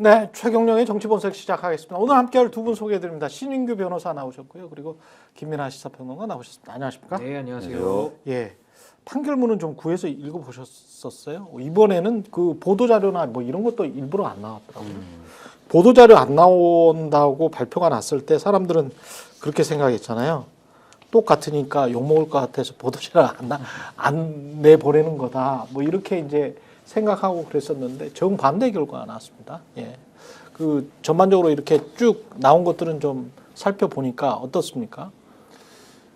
네, 최경영의 정치본색 시작하겠습니다. 오늘 함께할 두 분 소개해드립니다. 신인규 변호사 나오셨고요. 그리고 김민하 시사평론가 나오셨습니다. 안녕하십니까? 네, 안녕하세요. 예, 판결문은 좀 구해서 읽어보셨었어요? 이번에는 그 보도자료나 뭐 이런 것도 일부러 안 나왔더라고요. 보도자료 안 나온다고 발표가 났을 때 사람들은 그렇게 생각했잖아요. 똑같으니까 욕먹을 것 같아서 보도자료 안 내보내는 거다. 뭐 이렇게 이제 생각하고 그랬었는데 정반대 결과가 나왔습니다. 예. 그 전반적으로 이렇게 쭉 나온 것들은 좀 살펴보니까 어떻습니까?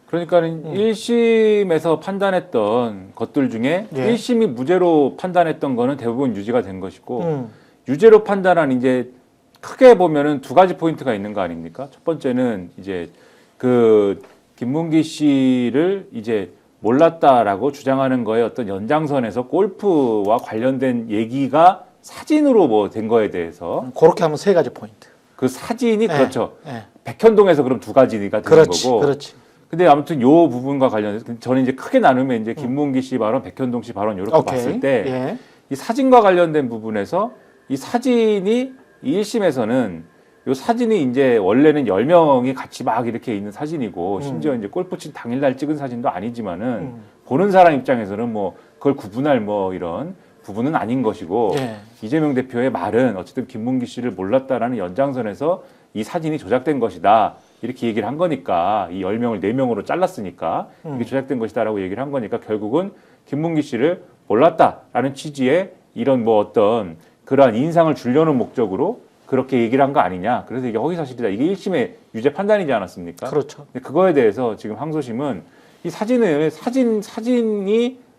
그러니까는 1심에서 판단했던 것들 중에 예. 1심이 무죄로 판단했던 거는 대부분 유죄가 된 것이고 유죄로 판단한 이제 크게 보면은 두 가지 포인트가 있는 거 아닙니까? 첫 번째는 이제 그 김문기 씨를 이제 몰랐다라고 주장하는 거에 어떤 연장선에서 골프와 관련된 얘기가 사진으로 뭐 된 거에 대해서 그렇게 하면 세 가지 포인트. 그 사진이 그렇죠. 예. 백현동에서 그럼 두 가지가 되는 그렇지, 거고. 그렇지. 근데 아무튼 요 부분과 관련해서 저는 이제 크게 나누면 이제 김문기 씨 발언, 백현동 씨 발언 이렇게 오케이. 봤을 때 예. 이 사진과 관련된 부분에서 이 사진이 이 1심에서는 요 사진이 이제 원래는 10명이 같이 막 이렇게 있는 사진이고 심지어 이제 골프 친 당일날 찍은 사진도 아니지만은 보는 사람 입장에서는 뭐 그걸 구분할 뭐 이런 부분은 아닌 것이고 예. 이재명 대표의 말은 어쨌든 김문기 씨를 몰랐다라는 연장선에서 이 사진이 조작된 것이다. 이렇게 얘기를 한 거니까 이 10명을 4명으로 잘랐으니까 이게 조작된 것이다라고 얘기를 한 거니까 결국은 김문기 씨를 몰랐다라는 취지의 이런 뭐 어떤 그러한 인상을 주려는 목적으로 그렇게 얘기를 한 거 아니냐. 그래서 이게 허위사실이다. 이게 1심의 유죄 판단이지 않았습니까? 그렇죠. 근데 그거에 대해서 지금 항소심은 이 사진이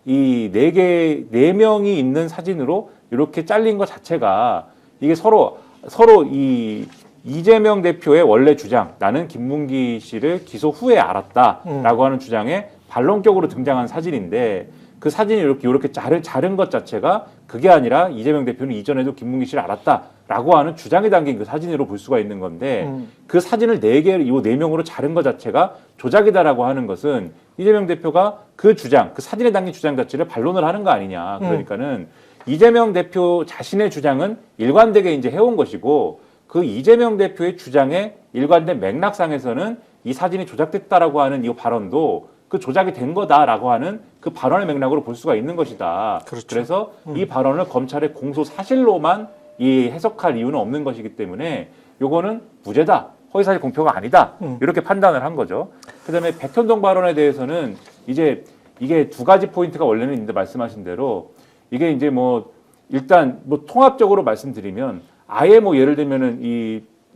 이 4명이 있는 사진으로 이렇게 잘린 것 자체가 이게 서로 이 이재명 대표의 원래 주장, 나는 김문기 씨를 기소 후에 알았다라고 하는 주장에 반론격으로 등장한 사진인데 그 사진이 이렇게 자른 것 자체가 그게 아니라 이재명 대표는 이전에도 김문기 씨를 알았다라고 하는 주장이 담긴 그 사진으로 볼 수가 있는 건데 그 사진을 4명으로 자른 것 자체가 조작이다라고 하는 것은 이재명 대표가 그 주장, 그 사진에 담긴 주장 자체를 반론을 하는 거 아니냐. 그러니까는 이재명 대표 자신의 주장은 일관되게 이제 해온 것이고 그 이재명 대표의 주장에 일관된 맥락상에서는 이 사진이 조작됐다라고 하는 이 발언도 그 조작이 된 거다라고 하는 그 발언의 맥락으로 볼 수가 있는 것이다. 그렇죠. 그래서 이 발언을 검찰의 공소 사실로만 이 해석할 이유는 없는 것이기 때문에 요거는 무죄다. 허위사실 공표가 아니다. 이렇게 판단을 한 거죠. 그다음에 백현동 발언에 대해서는 이제 이게 두 가지 포인트가 원래는 있는데 말씀하신 대로 이게 이제 뭐 일단 뭐 통합적으로 말씀드리면 아예 뭐 예를 들면은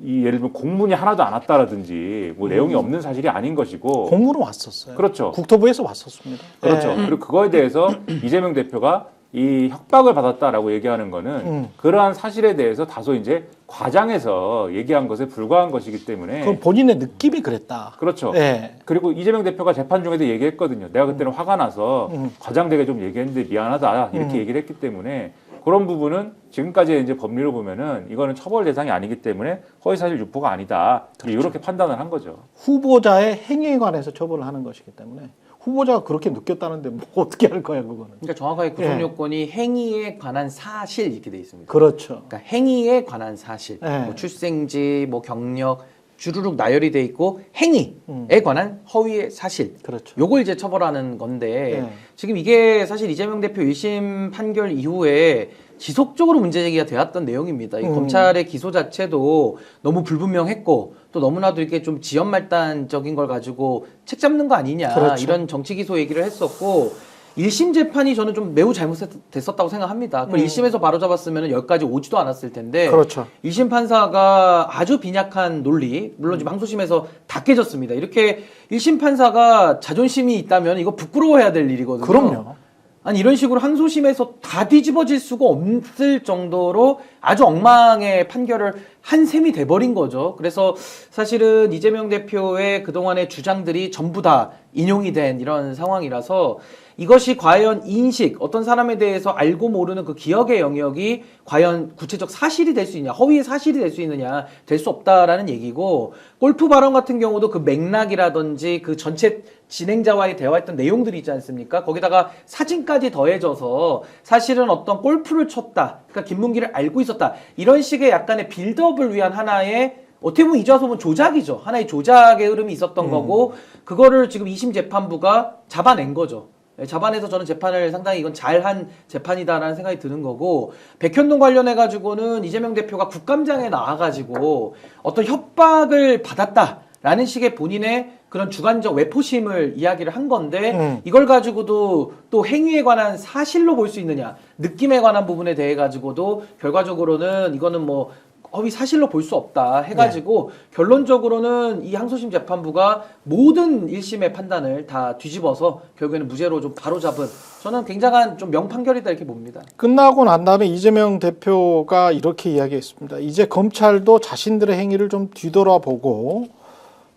예를 들면 공문이 하나도 안 왔다라든지 뭐 내용이 없는 사실이 아닌 것이고 공문은 왔었어요. 그렇죠. 국토부에서 왔었습니다. 그렇죠. 예. 그리고 그거에 대해서 이재명 대표가 이 협박을 받았다라고 얘기하는 거는 그러한 사실에 대해서 다소 이제 과장해서 얘기한 것에 불과한 것이기 때문에 그건 본인의 느낌이 그랬다. 그렇죠. 예. 그리고 이재명 대표가 재판 중에도 얘기했거든요. 내가 그때는 화가 나서 과장되게 좀 얘기했는데 미안하다 이렇게 얘기를 했기 때문에 그런 부분은 지금까지의 이제 법리로 보면은 이거는 처벌 대상이 아니기 때문에 허위사실 유포가 아니다. 그렇죠. 이렇게 판단을 한 거죠. 후보자의 행위에 관해서 처벌을 하는 것이기 때문에 후보자가 그렇게 느꼈다는데 뭐 어떻게 할 거야 그거는. 그러니까 정확하게 구성 요건이 행위에 관한 사실 이렇게 돼 있습니다. 그렇죠. 그러니까 행위에 관한 사실, 네. 뭐 출생지, 뭐 경력 주르륵 나열이 돼 있고 행위에 관한 허위의 사실. 그렇죠. 요걸 이제 처벌하는 건데 네. 지금 이게 사실 이재명 대표 1심 판결 이후에 지속적으로 문제 제기가 되었던 내용입니다. 이 검찰의 기소 자체도 너무 불분명했고 또 너무나도 이렇게 좀 지연말단적인 걸 가지고 책 잡는 거 아니냐 그렇죠. 이런 정치 기소 얘기를 했었고 1심 재판이 저는 좀 매우 잘못됐었다고 생각합니다. 그걸 1심에서 바로잡았으면 여기까지 오지도 않았을 텐데 그렇죠. 1심 판사가 아주 빈약한 논리, 물론 지금 항소심에서 다 깨졌습니다. 이렇게 1심 판사가 자존심이 있다면 이거 부끄러워해야 될 일이거든요. 그럼요. 아니 이런 식으로 항소심에서 다 뒤집어질 수가 없을 정도로 아주 엉망의 판결을 한 셈이 돼버린 거죠. 그래서 사실은 이재명 대표의 그동안의 주장들이 전부 다 인용이 된 이런 상황이라서 이것이 과연 인식, 어떤 사람에 대해서 알고 모르는 그 기억의 영역이 과연 구체적 사실이 될 수 있냐, 허위의 사실이 될 수 있느냐, 될 수 없다라는 얘기고, 골프 발언 같은 경우도 그 맥락이라든지 그 전체 진행자와의 대화했던 내용들이 있지 않습니까? 거기다가 사진까지 더해져서 사실은 어떤 골프를 쳤다, 그러니까 김문기를 알고 있었다, 이런 식의 약간의 빌드업을 위한 하나의 어떻게 보면 이좌소문 조작이죠. 하나의 조작의 흐름이 있었던 거고, 그거를 지금 2심 재판부가 잡아낸 거죠. 잡아내서 저는 재판을 상당히 이건 잘한 재판이다라는 생각이 드는 거고, 백현동 관련해가지고는 이재명 대표가 국감장에 나와가지고 어떤 협박을 받았다라는 식의 본인의 그런 주관적 외포심을 이야기를 한 건데, 이걸 가지고도 또 행위에 관한 사실로 볼 수 있느냐, 느낌에 관한 부분에 대해 가지고도 결과적으로는 이거는 뭐 허위 사실로 볼 수 없다 해가지고 결론적으로는 이 항소심 재판부가 모든 1심의 판단을 다 뒤집어서 결국에는 무죄로 좀 바로잡은, 저는 굉장한 좀 명판결이다 이렇게 봅니다. 끝나고 난 다음에 이재명 대표가 이렇게 이야기했습니다. 이제 검찰도 자신들의 행위를 좀 뒤돌아보고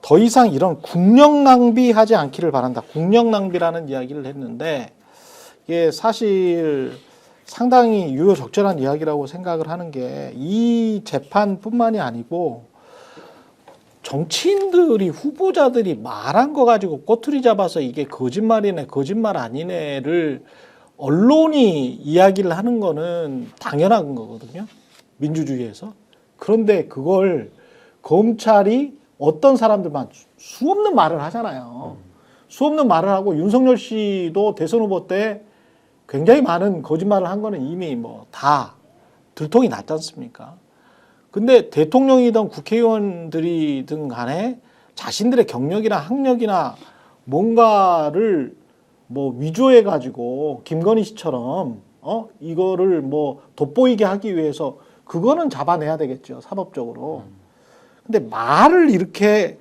더 이상 이런 국력 낭비하지 않기를 바란다. 국력 낭비라는 이야기를 했는데, 이게 사실 상당히 유효적절한 이야기라고 생각을 하는 게, 이 재판뿐만이 아니고 정치인들이, 후보자들이 말한 거 가지고 꼬투리 잡아서 이게 거짓말이네 거짓말 아니네를 언론이 이야기를 하는 거는 당연한 거거든요, 민주주의에서. 그런데 그걸 검찰이 어떤 사람들만 수없는 말을 하잖아요. 수없는 말을 하고, 윤석열 씨도 대선 후보 때 굉장히 많은 거짓말을 한 거는 이미 뭐 다 들통이 났지 않습니까? 근데 대통령이든 국회의원들이든 간에 자신들의 경력이나 학력이나 뭔가를 뭐 위조해 가지고 김건희 씨처럼 이거를 뭐 돋보이게 하기 위해서, 그거는 잡아내야 되겠죠, 사법적으로. 근데 말을 이렇게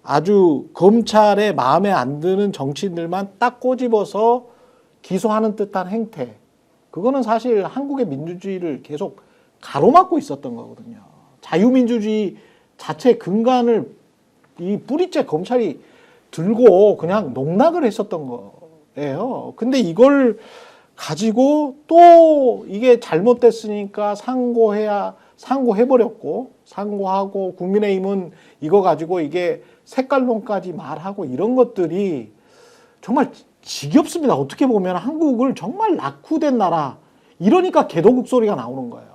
아주 검찰의 마음에 안 드는 정치인들만 딱 꼬집어서 기소하는 듯한 행태, 그거는 사실 한국의 민주주의를 계속 가로막고 있었던 거거든요. 자유민주주의 자체 근간을 이 뿌리째 검찰이 들고 그냥 농락을 했었던 거예요. 근데 이걸 가지고 또 이게 잘못됐으니까 상고해버렸고, 상고하고, 국민의힘은 이거 가지고 이게 색깔론까지 말하고, 이런 것들이 정말 지겹습니다. 어떻게 보면 한국을 정말 낙후된 나라, 이러니까 개도국 소리가 나오는 거예요.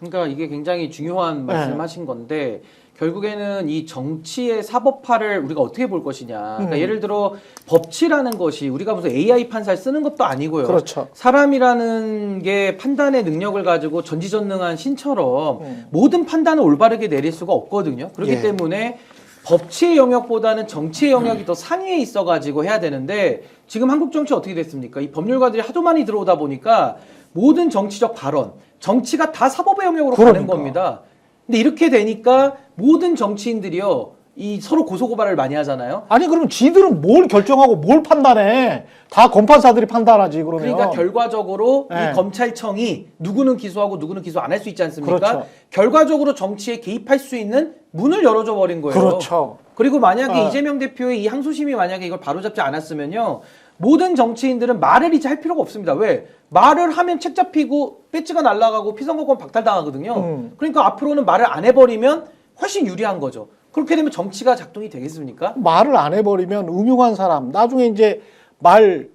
그러니까 이게 굉장히 중요한 말씀하신 건데, 결국에는 이 정치의 사법화를 우리가 어떻게 볼 것이냐. 그러니까 예를 들어 법치라는 것이 우리가 무슨 AI 판사를 쓰는 것도 아니고요. 그렇죠. 사람이라는 게 판단의 능력을 가지고 전지전능한 신처럼 모든 판단을 올바르게 내릴 수가 없거든요. 그렇기 때문에 법치의 영역보다는 정치의 영역이 더 상위에 있어가지고 해야 되는데, 지금 한국 정치 어떻게 됐습니까? 이 법률가들이 하도 많이 들어오다 보니까 모든 정치적 발언, 정치가 다 사법의 영역으로 가는 겁니다. 근데 이렇게 되니까 모든 정치인들이요, 이 서로 고소고발을 많이 하잖아요. 아니 그럼 지들은 뭘 결정하고 뭘 판단해? 다 검판사들이 판단하지 그러면. 그러니까 결과적으로 이 검찰청이 누구는 기소하고 누구는 기소 안 할 수 있지 않습니까? 그렇죠. 결과적으로 정치에 개입할 수 있는 문을 열어줘 버린 거예요. 그렇죠. 그리고 만약에 이재명 대표의 이 항소심이 만약에 이걸 바로잡지 않았으면요, 모든 정치인들은 말을 이제 할 필요가 없습니다. 왜? 말을 하면 책 잡히고 배지가 날아가고 피선거권 박탈당하거든요. 그러니까 앞으로는 말을 안 해버리면 훨씬 유리한 거죠. 그렇게 되면 정치가 작동이 되겠습니까? 말을 안 해버리면 음흉한 사람, 나중에 이제 말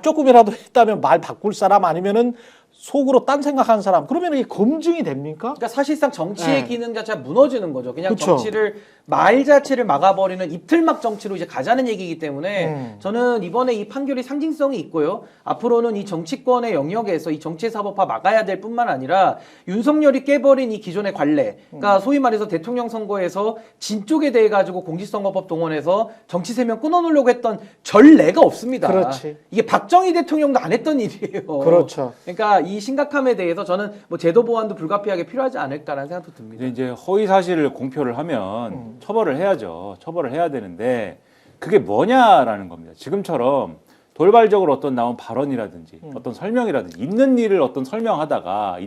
조금이라도 했다면 말 바꿀 사람, 아니면은 속으로 딴 생각하는 사람, 그러면 이게 검증이 됩니까? 그러니까 사실상 정치의 기능 자체가 무너지는 거죠. 그냥 그쵸. 정치를, 말 자체를 막아버리는 입틀막 정치로 이제 가자는 얘기이기 때문에 저는 이번에 이 판결이 상징성이 있고요. 앞으로는 이 정치권의 영역에서 이 정치 사법화 막아야 될 뿐만 아니라 윤석열이 깨버린 이 기존의 관례, 그러니까 소위 말해서 대통령 선거에서 진 쪽에 대해 가지고 공직선거법 동원해서 정치 세명 끊어놓으려고 했던 전례가 없습니다. 그렇지. 이게 박정희 대통령도 안 했던 일이에요. 그렇죠. 그러니까 이 심각함에 대해서 저는 뭐 제도 보완도 불가피하게 필요하지 않을까라는 생각도 듭니다. 이제 허위 사실을 공표를 하면 처벌을 해야죠. 처벌을 해야 되는데 그게 뭐냐라는 겁니다. 지금처럼 돌발적으로 어떤 나온 발언이라든지 어떤 설명이라든지 있는 일을 설명하다가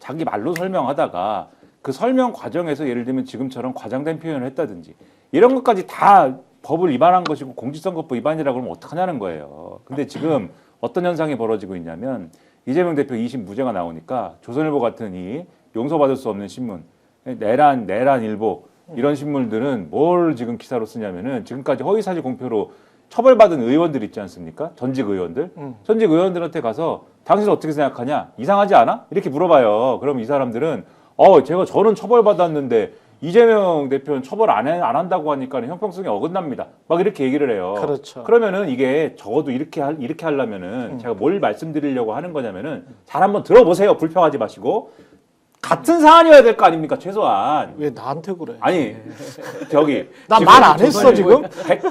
자기 말로 설명하다가 그 설명 과정에서 예를 들면 지금처럼 과장된 표현을 했다든지 이런 것까지 다 법을 위반한 것이고 공직선거법 위반이라고 그러면 어떡하냐는 거예요. 근데 지금 어떤 현상이 벌어지고 있냐면 이재명 대표 2심 무죄가 나오니까 조선일보 같은 이 용서받을 수 없는 신문, 내란일보 이런 신문들은 뭘 지금 기사로 쓰냐면은 지금까지 허위사실 공표로 처벌받은 의원들 있지 않습니까? 전직 의원들. 전직 의원들한테 가서 당신 어떻게 생각하냐? 이상하지 않아? 이렇게 물어봐요. 그럼 이 사람들은 저는 처벌받았는데 이재명 대표는 처벌 안 한다고 하니까 형평성이 어긋납니다. 막 이렇게 얘기를 해요. 그렇죠. 그러면은 이게 적어도 이렇게 하려면은 제가 뭘 말씀드리려고 하는 거냐면은 잘 한번 들어보세요. 불평하지 마시고. 같은 사안이어야 될 거 아닙니까? 최소한. 왜 나한테 그래? 아니, 저기. 나 말 안 했어, 지금?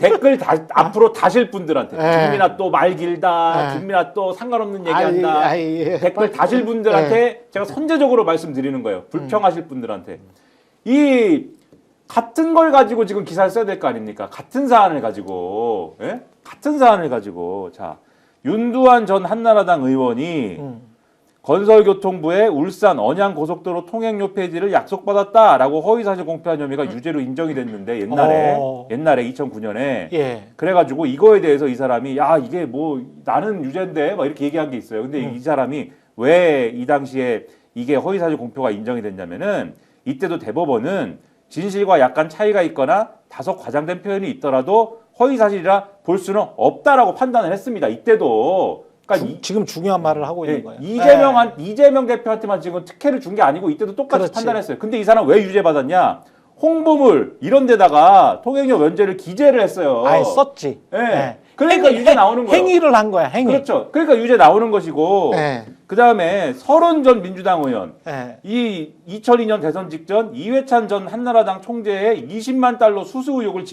댓글 앞으로 다실 분들한테. 예. 김민아 또 말 길다. 예. 김민아 또 상관없는 얘기한다. 예. 댓글 다실 분들한테 제가 선제적으로 말씀드리는 거예요. 불평하실 분들한테. 이 같은 걸 가지고 지금 기사를 써야 될 거 아닙니까? 같은 사안을 가지고. 예? 같은 사안을 가지고. 자, 윤두환 전 한나라당 의원이 건설교통부에 울산 언양 고속도로 통행료 폐지를 약속받았다라고 허위사실 공표한 혐의가 유죄로 인정이 됐는데 옛날에 2009년에 예. 그래가지고 이거에 대해서 이 사람이 이게 뭐 나는 유죄인데 막 이렇게 얘기한 게 있어요. 근데 이 사람이 왜 이 당시에 이게 허위사실 공표가 인정이 됐냐면은 이때도 대법원은 진실과 약간 차이가 있거나 다소 과장된 표현이 있더라도 허위사실이라 볼 수는 없다라고 판단을 했습니다. 이때도. 그러니까 지금 중요한 말을 하고 있는 거예요. 이재명 대표한테만 지금 특혜를 준 게 아니고 이때도 똑같이 그렇지. 판단했어요. 근데 이 사람 왜 유죄 받았냐? 홍보물 이런 데다가 통행료 면제를 기재를 했어요. 아예 썼지. 예. 예. 그러니까 유죄 나오는 거예요. 행위를 한 거야, 행위. 그렇죠. 그러니까 유죄 나오는 것이고. 예. 그다음에 설원 전 민주당 의원. 예. 이 2002년 대선 직전 이회찬 전 한나라당 총재의 20만 달러 수수 의혹을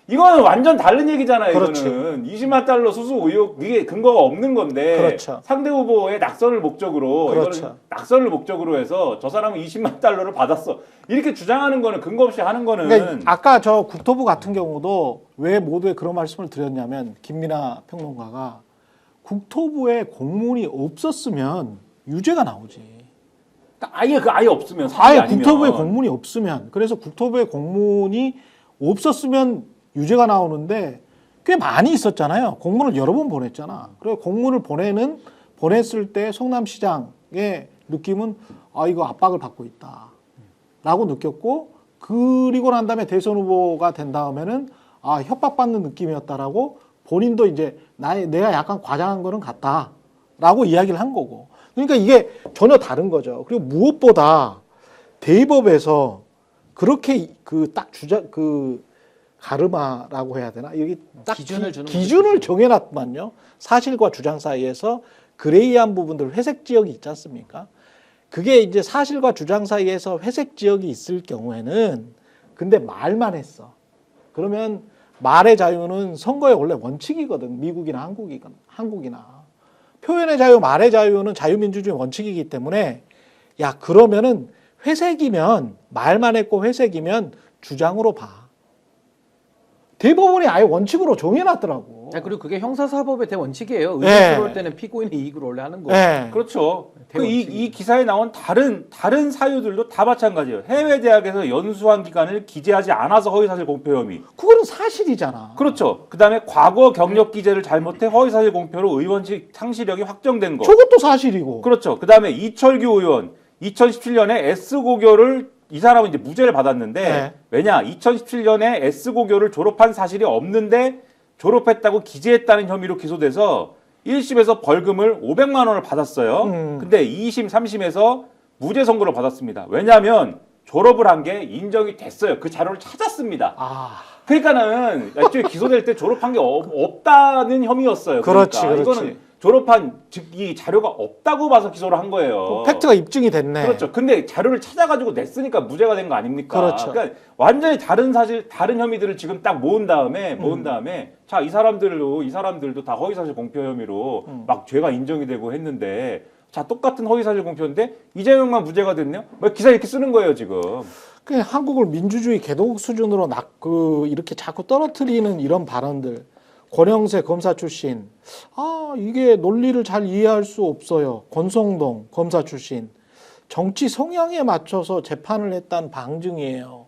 이거는 완전 다른 얘기잖아요. 그렇지. 이거는 20만 달러 수수 의혹 이게 근거가 없는 건데 그렇죠. 상대 후보의 낙선을 목적으로 그렇죠. 이거는 낙선을 목적으로 해서 저 사람은 20만 달러를 받았어. 이렇게 주장하는 거는 근거 없이 하는 거는 그러니까 아까 저 국토부 같은 경우도 왜 모두에 그런 말씀을 드렸냐면 김민아 평론가가 국토부에 공문이 없었으면 유죄가 나오지. 아예 없으면 아예 아니면. 국토부에 공문이 없으면 그래서 국토부에 공문이 없었으면 유죄가 나오는데 꽤 많이 있었잖아요. 공문을 여러 번 보냈잖아. 그리고 공문을 보냈을 때 성남시장의 느낌은 이거 압박을 받고 있다라고 느꼈고 그리고 난 다음에 대선 후보가 된 다음에는 협박받는 느낌이었다라고 본인도 이제 내가 약간 과장한 거는 같다라고 이야기를 한 거고. 그러니까 이게 전혀 다른 거죠. 그리고 무엇보다 대법에서 그렇게 가르마라고 해야 되나? 여기 딱 기준을 정해놨더만요. 사실과 주장 사이에서 그레이한 부분들, 회색 지역이 있지 않습니까? 그게 이제 사실과 주장 사이에서 회색 지역이 있을 경우에는 근데 말만 했어. 그러면 말의 자유는 선거의 원래 원칙이거든. 미국이나 한국이나. 표현의 자유, 말의 자유는 자유민주주의 원칙이기 때문에 그러면은 회색이면 말만 했고 회색이면 주장으로 봐. 대법원이 아예 원칙으로 정해놨더라고. 그리고 그게 형사사법의 대원칙이에요. 예. 의견 올 때는 피고인의 이익을 원래 하는 거고. 예. 그렇죠. 대원칙이. 이 기사에 나온 다른 사유들도 다 마찬가지예요. 해외 대학에서 연수한 기간을 기재하지 않아서 허위사실 공표 혐의. 그거는 사실이잖아. 그렇죠. 그다음에 과거 경력 기재를 잘못해 허위사실 공표로 의원직 상실력이 확정된 거. 저것도 사실이고. 그렇죠. 그다음에 이철규 의원 2017년에 S고교를 이 사람은 이제 무죄를 받았는데 네. 왜냐 2017년에 S고교를 졸업한 사실이 없는데 졸업했다고 기재했다는 혐의로 기소돼서 1심에서 벌금을 500만 원을 받았어요. 근데 2심, 3심에서 무죄 선고를 받았습니다. 왜냐하면 졸업을 한 게 인정이 됐어요. 그 자료를 찾았습니다. 그러니까는 애초에 기소될 때 졸업한 게 없다는 혐의였어요. 그렇지, 그러니까 그렇지. 이거는 졸업한 이 자료가 없다고 봐서 기소를 한 거예요. 팩트가 입증이 됐네. 그렇죠. 근데 자료를 찾아가지고 냈으니까 무죄가 된 거 아닙니까? 그렇죠. 그러니까 완전히 다른 혐의들을 지금 딱 모은 다음에 자, 이 사람들도 다 허위사실 공표 혐의로 막 죄가 인정이 되고 했는데 자, 똑같은 허위사실 공표인데 이재명만 무죄가 됐네요. 막 기사 이렇게 쓰는 거예요, 지금. 그냥 한국을 민주주의 개도국 수준으로 이렇게 자꾸 떨어뜨리는 이런 발언들. 권영세 검사 출신. 이게 논리를 잘 이해할 수 없어요. 권성동 검사 출신. 정치 성향에 맞춰서 재판을 했다는 방증이에요.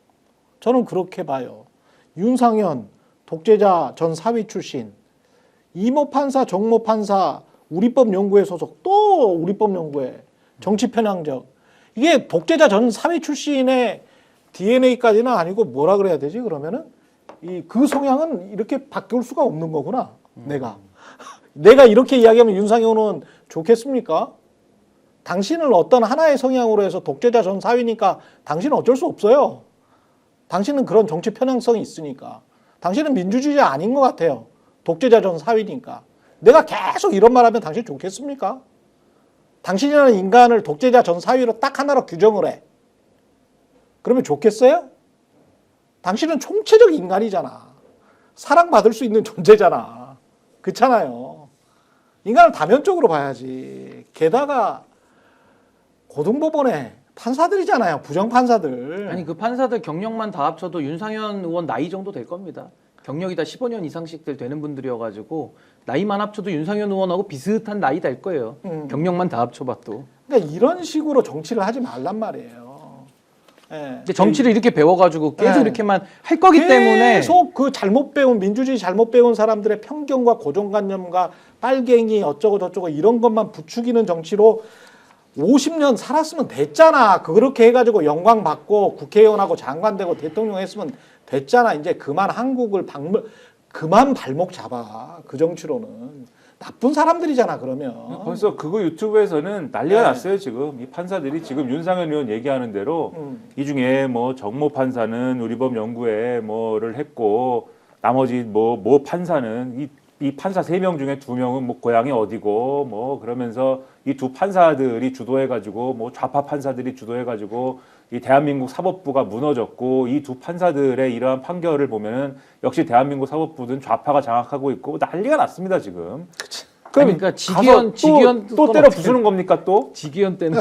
저는 그렇게 봐요. 윤상현 독재자 전 사위 출신, 이모 판사, 정모 판사, 우리법연구회 소속, 또 우리법연구회 정치 편향적. 이게 독재자 전 사위 출신의 DNA까지는 아니고 뭐라 그래야 되지? 그러면은 그 성향은 이렇게 바뀔 수가 없는 거구나. 내가 이렇게 이야기하면 윤상현은 좋겠습니까? 당신은 어떤 하나의 성향으로 해서 독재자 전 사위니까 당신은 어쩔 수 없어요. 당신은 그런 정치 편향성이 있으니까. 당신은 민주주의자 아닌 것 같아요. 독재자 전 사위니까. 내가 계속 이런 말 하면 당신 좋겠습니까? 당신이라는 인간을 독재자 전 사위로 딱 하나로 규정을 해. 그러면 좋겠어요? 당신은 총체적 인간이잖아. 사랑받을 수 있는 존재잖아. 그렇잖아요. 인간을 다면적으로 봐야지. 게다가 고등법원의 판사들이잖아요. 부정판사들. 아니 그 판사들 경력만 다 합쳐도 윤상현 의원 나이 정도 될 겁니다. 경력이 다 15년 이상씩들 되는 분들이어가지고 나이만 합쳐도 윤상현 의원하고 비슷한 나이 될 거예요. 경력만 다 합쳐봐도. 그러니까 이런 식으로 정치를 하지 말란 말이에요. 예. 근데 정치를 이렇게 배워가지고 계속 네. 이렇게만 할 거기 때문에 계속 그 잘못 배운 민주주의 잘못 배운 사람들의 편견과 고정관념과 빨갱이 어쩌고 저쩌고 이런 것만 부추기는 정치로 50년 살았으면 됐잖아. 그렇게 해가지고 영광 받고 국회의원하고 장관 되고 대통령 했으면 됐잖아. 이제 그만 한국을 그만 발목 잡아. 그 정치로는 나쁜 사람들이잖아. 그러면 벌써 그거 유튜브에서는 난리가 네. 났어요. 지금 이 판사들이 지금 윤상현 의원 얘기하는 대로 이 중에 뭐 정모 판사는 우리법 연구에 뭐를 했고 나머지 뭐 판사는 이 판사 3명 중에 2명은 뭐 고향이 어디고 뭐 그러면서 이 두 판사들이 주도해가지고 뭐 좌파 판사들이 주도해가지고 이 대한민국 사법부가 무너졌고 이 두 판사들의 이러한 판결을 보면은 역시 대한민국 사법부는 좌파가 장악하고 있고 난리가 났습니다 지금. 그러니까 지기현 또 때려 부수는 겁니까 또? 지기현 때는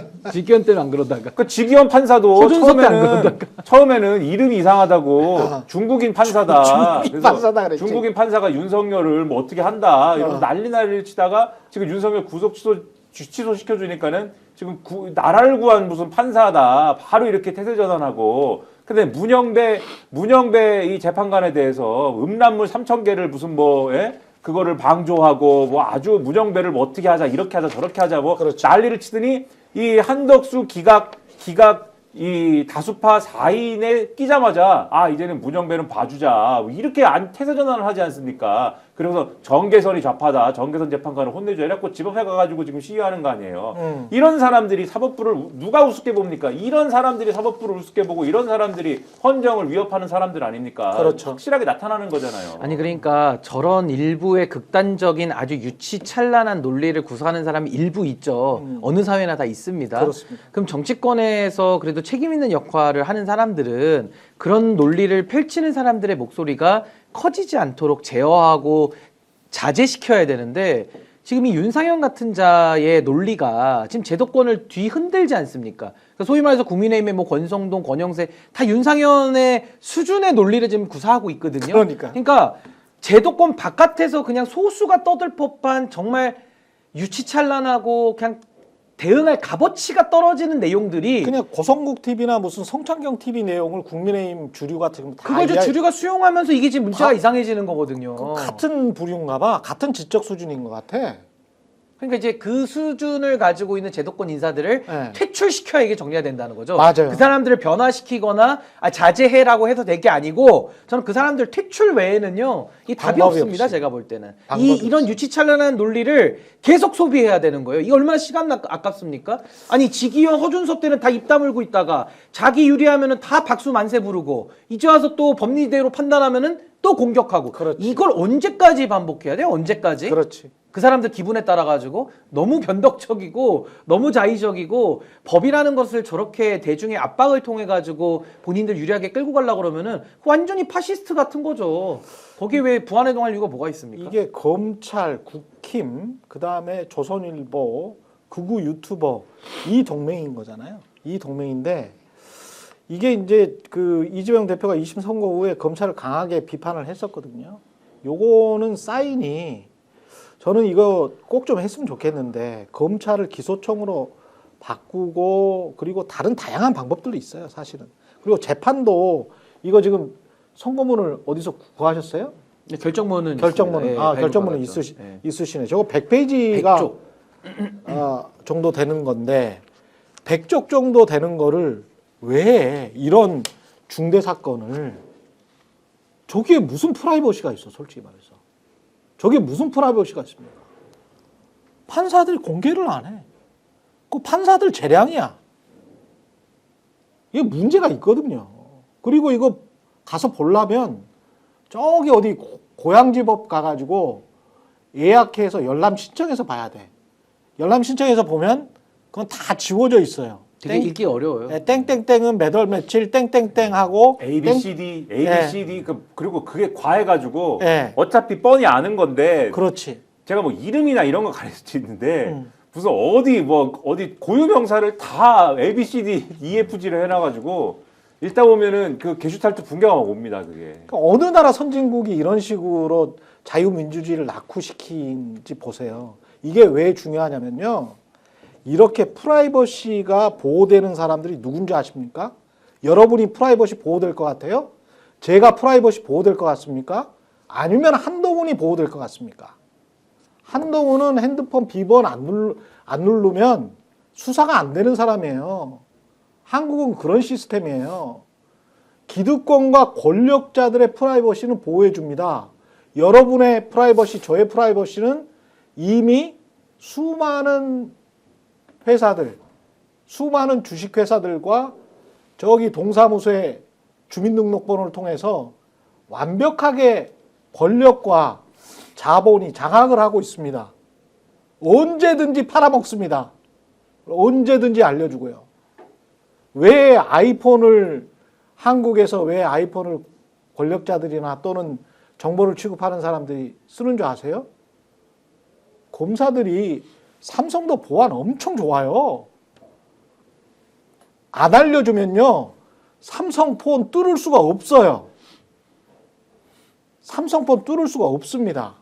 안 그러다가 그 지기현 판사도 허준서 때안 처음에는 이름이 이상하다고 중국인 판사다. 중국인 그래서 판사다 그랬지. 중국인 판사가 윤석열을 뭐 어떻게 한다 이러면서 난리를 치다가 지금 윤석열 구속 취소 시켜주니까는 지금 나라를 구한 무슨 판사다 바로 이렇게 태세 전환하고. 근데 문영배 이 재판관에 대해서 음란물 3,000개를 무슨 그거를 방조하고 뭐 아주 문영배를 뭐 어떻게 하자 이렇게 하자 저렇게 하자 뭐 그렇죠. 난리를 치더니 이 한덕수 기각 이 다수파 4인에 끼자마자 이제는 문영배는 봐주자 이렇게 태세 전환을 하지 않습니까? 그래서 정계선이 좌파다. 정계선 재판관을 혼내줘야 이래갖고 집 앞에 가가지고 지금 시위하는 거 아니에요. 이런 사람들이 사법부를 누가 우습게 봅니까? 이런 사람들이 사법부를 우습게 보고 이런 사람들이 헌정을 위협하는 사람들 아닙니까? 그렇죠. 확실하게 나타나는 거잖아요. 아니 그러니까 저런 일부의 극단적인 아주 유치찬란한 논리를 구사하는 사람이 일부 있죠. 어느 사회나 다 있습니다. 그렇습니다. 그럼 정치권에서 그래도 책임 있는 역할을 하는 사람들은 그런 논리를 펼치는 사람들의 목소리가 커지지 않도록 제어하고 자제시켜야 되는데 지금 이 윤상현 같은 자의 논리가 지금 제도권을 뒤흔들지 않습니까? 그러니까 소위 말해서 국민의힘의 뭐 권성동, 권영세 다 윤상현의 수준의 논리를 지금 구사하고 있거든요. 그러니까 제도권 바깥에서 그냥 소수가 떠들 법한 정말 유치찬란하고 그냥 대응할 값어치가 떨어지는 내용들이 그냥 고성국 TV나 무슨 성창경 TV 내용을 국민의힘 주류 같은 거 다 그걸 주류가 수용하면서 이게 지금 문제가 이상해지는 거거든요. 같은 부류인가 봐. 같은 지적 수준인 것 같아. 그러니까 이제 그 수준을 가지고 있는 제도권 인사들을 네. 퇴출시켜야 이게 정리가 된다는 거죠. 맞아요. 그 사람들을 변화시키거나 자제해라고 해서 될 게 아니고 저는 그 사람들 퇴출 외에는요 이 답이 방법이 없습니다. 없어요. 제가 볼 때는 방법이 이런 없어요. 유치찬란한 논리를 계속 소비해야 되는 거예요. 이게 얼마나 시간 아깝습니까? 아니 지기현, 허준서 때는 다 입 다물고 있다가 자기 유리하면은 다 박수 만세 부르고 이제 와서 또 법리대로 판단하면은 또 공격하고 그렇지. 이걸 언제까지 반복해야 돼요? 언제까지? 그렇지. 그 사람들 기분에 따라 가지고 너무 변덕적이고 너무 자의적이고 법이라는 것을 저렇게 대중의 압박을 통해 가지고 본인들 유리하게 끌고 가려고 그러면은 완전히 파시스트 같은 거죠. 거기에 왜 부안해동할 이유가 뭐가 있습니까? 이게 검찰, 국힘, 그다음에 조선일보, 극우 유튜버 이 동맹인 거잖아요. 이 동맹인데 이게 이제 그 이재명 대표가 2심 선고 후에 검찰을 강하게 비판을 했었거든요. 요거는 사인이 저는 이거 꼭 좀 했으면 좋겠는데 검찰을 기소청으로 바꾸고 그리고 다른 다양한 방법들도 있어요, 사실은. 그리고 재판도 이거 지금 선고문을 어디서 구하셨어요? 네, 결정문은 결정문은 있습니다. 예, 결정문은 발부받았죠. 예. 있으시네. 저거 100페이지가 100쪽. 정도 되는 건데 100쪽 정도 되는 거를 왜 이런 중대 사건을 저기에 무슨 프라이버시가 있어, 솔직히 말해서. 저게 무슨 프라이버시가 있습니까? 판사들이 공개를 안 해. 그 판사들 재량이야. 이게 문제가 있거든요. 그리고 이거 가서 보려면 저기 어디 고양지법 가가지고 예약해서 열람 신청해서 봐야 돼. 열람 신청해서 보면 그건 다 지워져 있어요. 되게 읽기 어려워요. 네, 땡땡땡은 몇 월 며칠 땡땡땡 하고 A, B, C, D, A, B, C, D 그리고 그게 과해가지고 네. 어차피 뻔히 아는 건데 그렇지. 제가 뭐 이름이나 이런 거 가릴 수도 있는데 무슨 어디 고유명사를 다 A, B, C, D, E, F, G를 해놔가지고 읽다 보면은 그 게슈탈트 붕괴가 막 옵니다 그게. 그러니까 어느 나라 선진국이 이런 식으로 자유민주주의를 낙후시킨지 보세요. 이게 왜 중요하냐면요. 이렇게 프라이버시가 보호되는 사람들이 누군지 아십니까? 여러분이 프라이버시 보호될 것 같아요? 제가 프라이버시 보호될 것 같습니까? 아니면 한동훈이 보호될 것 같습니까? 한동훈은 핸드폰 비번 안 누르면 수사가 안 되는 사람이에요. 한국은 그런 시스템이에요. 기득권과 권력자들의 프라이버시는 보호해 줍니다. 여러분의 프라이버시, 저의 프라이버시는 이미 수많은 회사들, 수많은 주식회사들과 저기 동사무소의 주민등록번호를 통해서 완벽하게 권력과 자본이 장악을 하고 있습니다. 언제든지 팔아먹습니다. 언제든지 알려주고요. 왜 아이폰을 한국에서 왜 아이폰을 권력자들이나 또는 정보를 취급하는 사람들이 쓰는 줄 아세요? 검사들이 삼성도 보안 엄청 좋아요. 안 알려주면요. 삼성폰 뚫을 수가 없어요. 삼성폰 뚫을 수가 없습니다.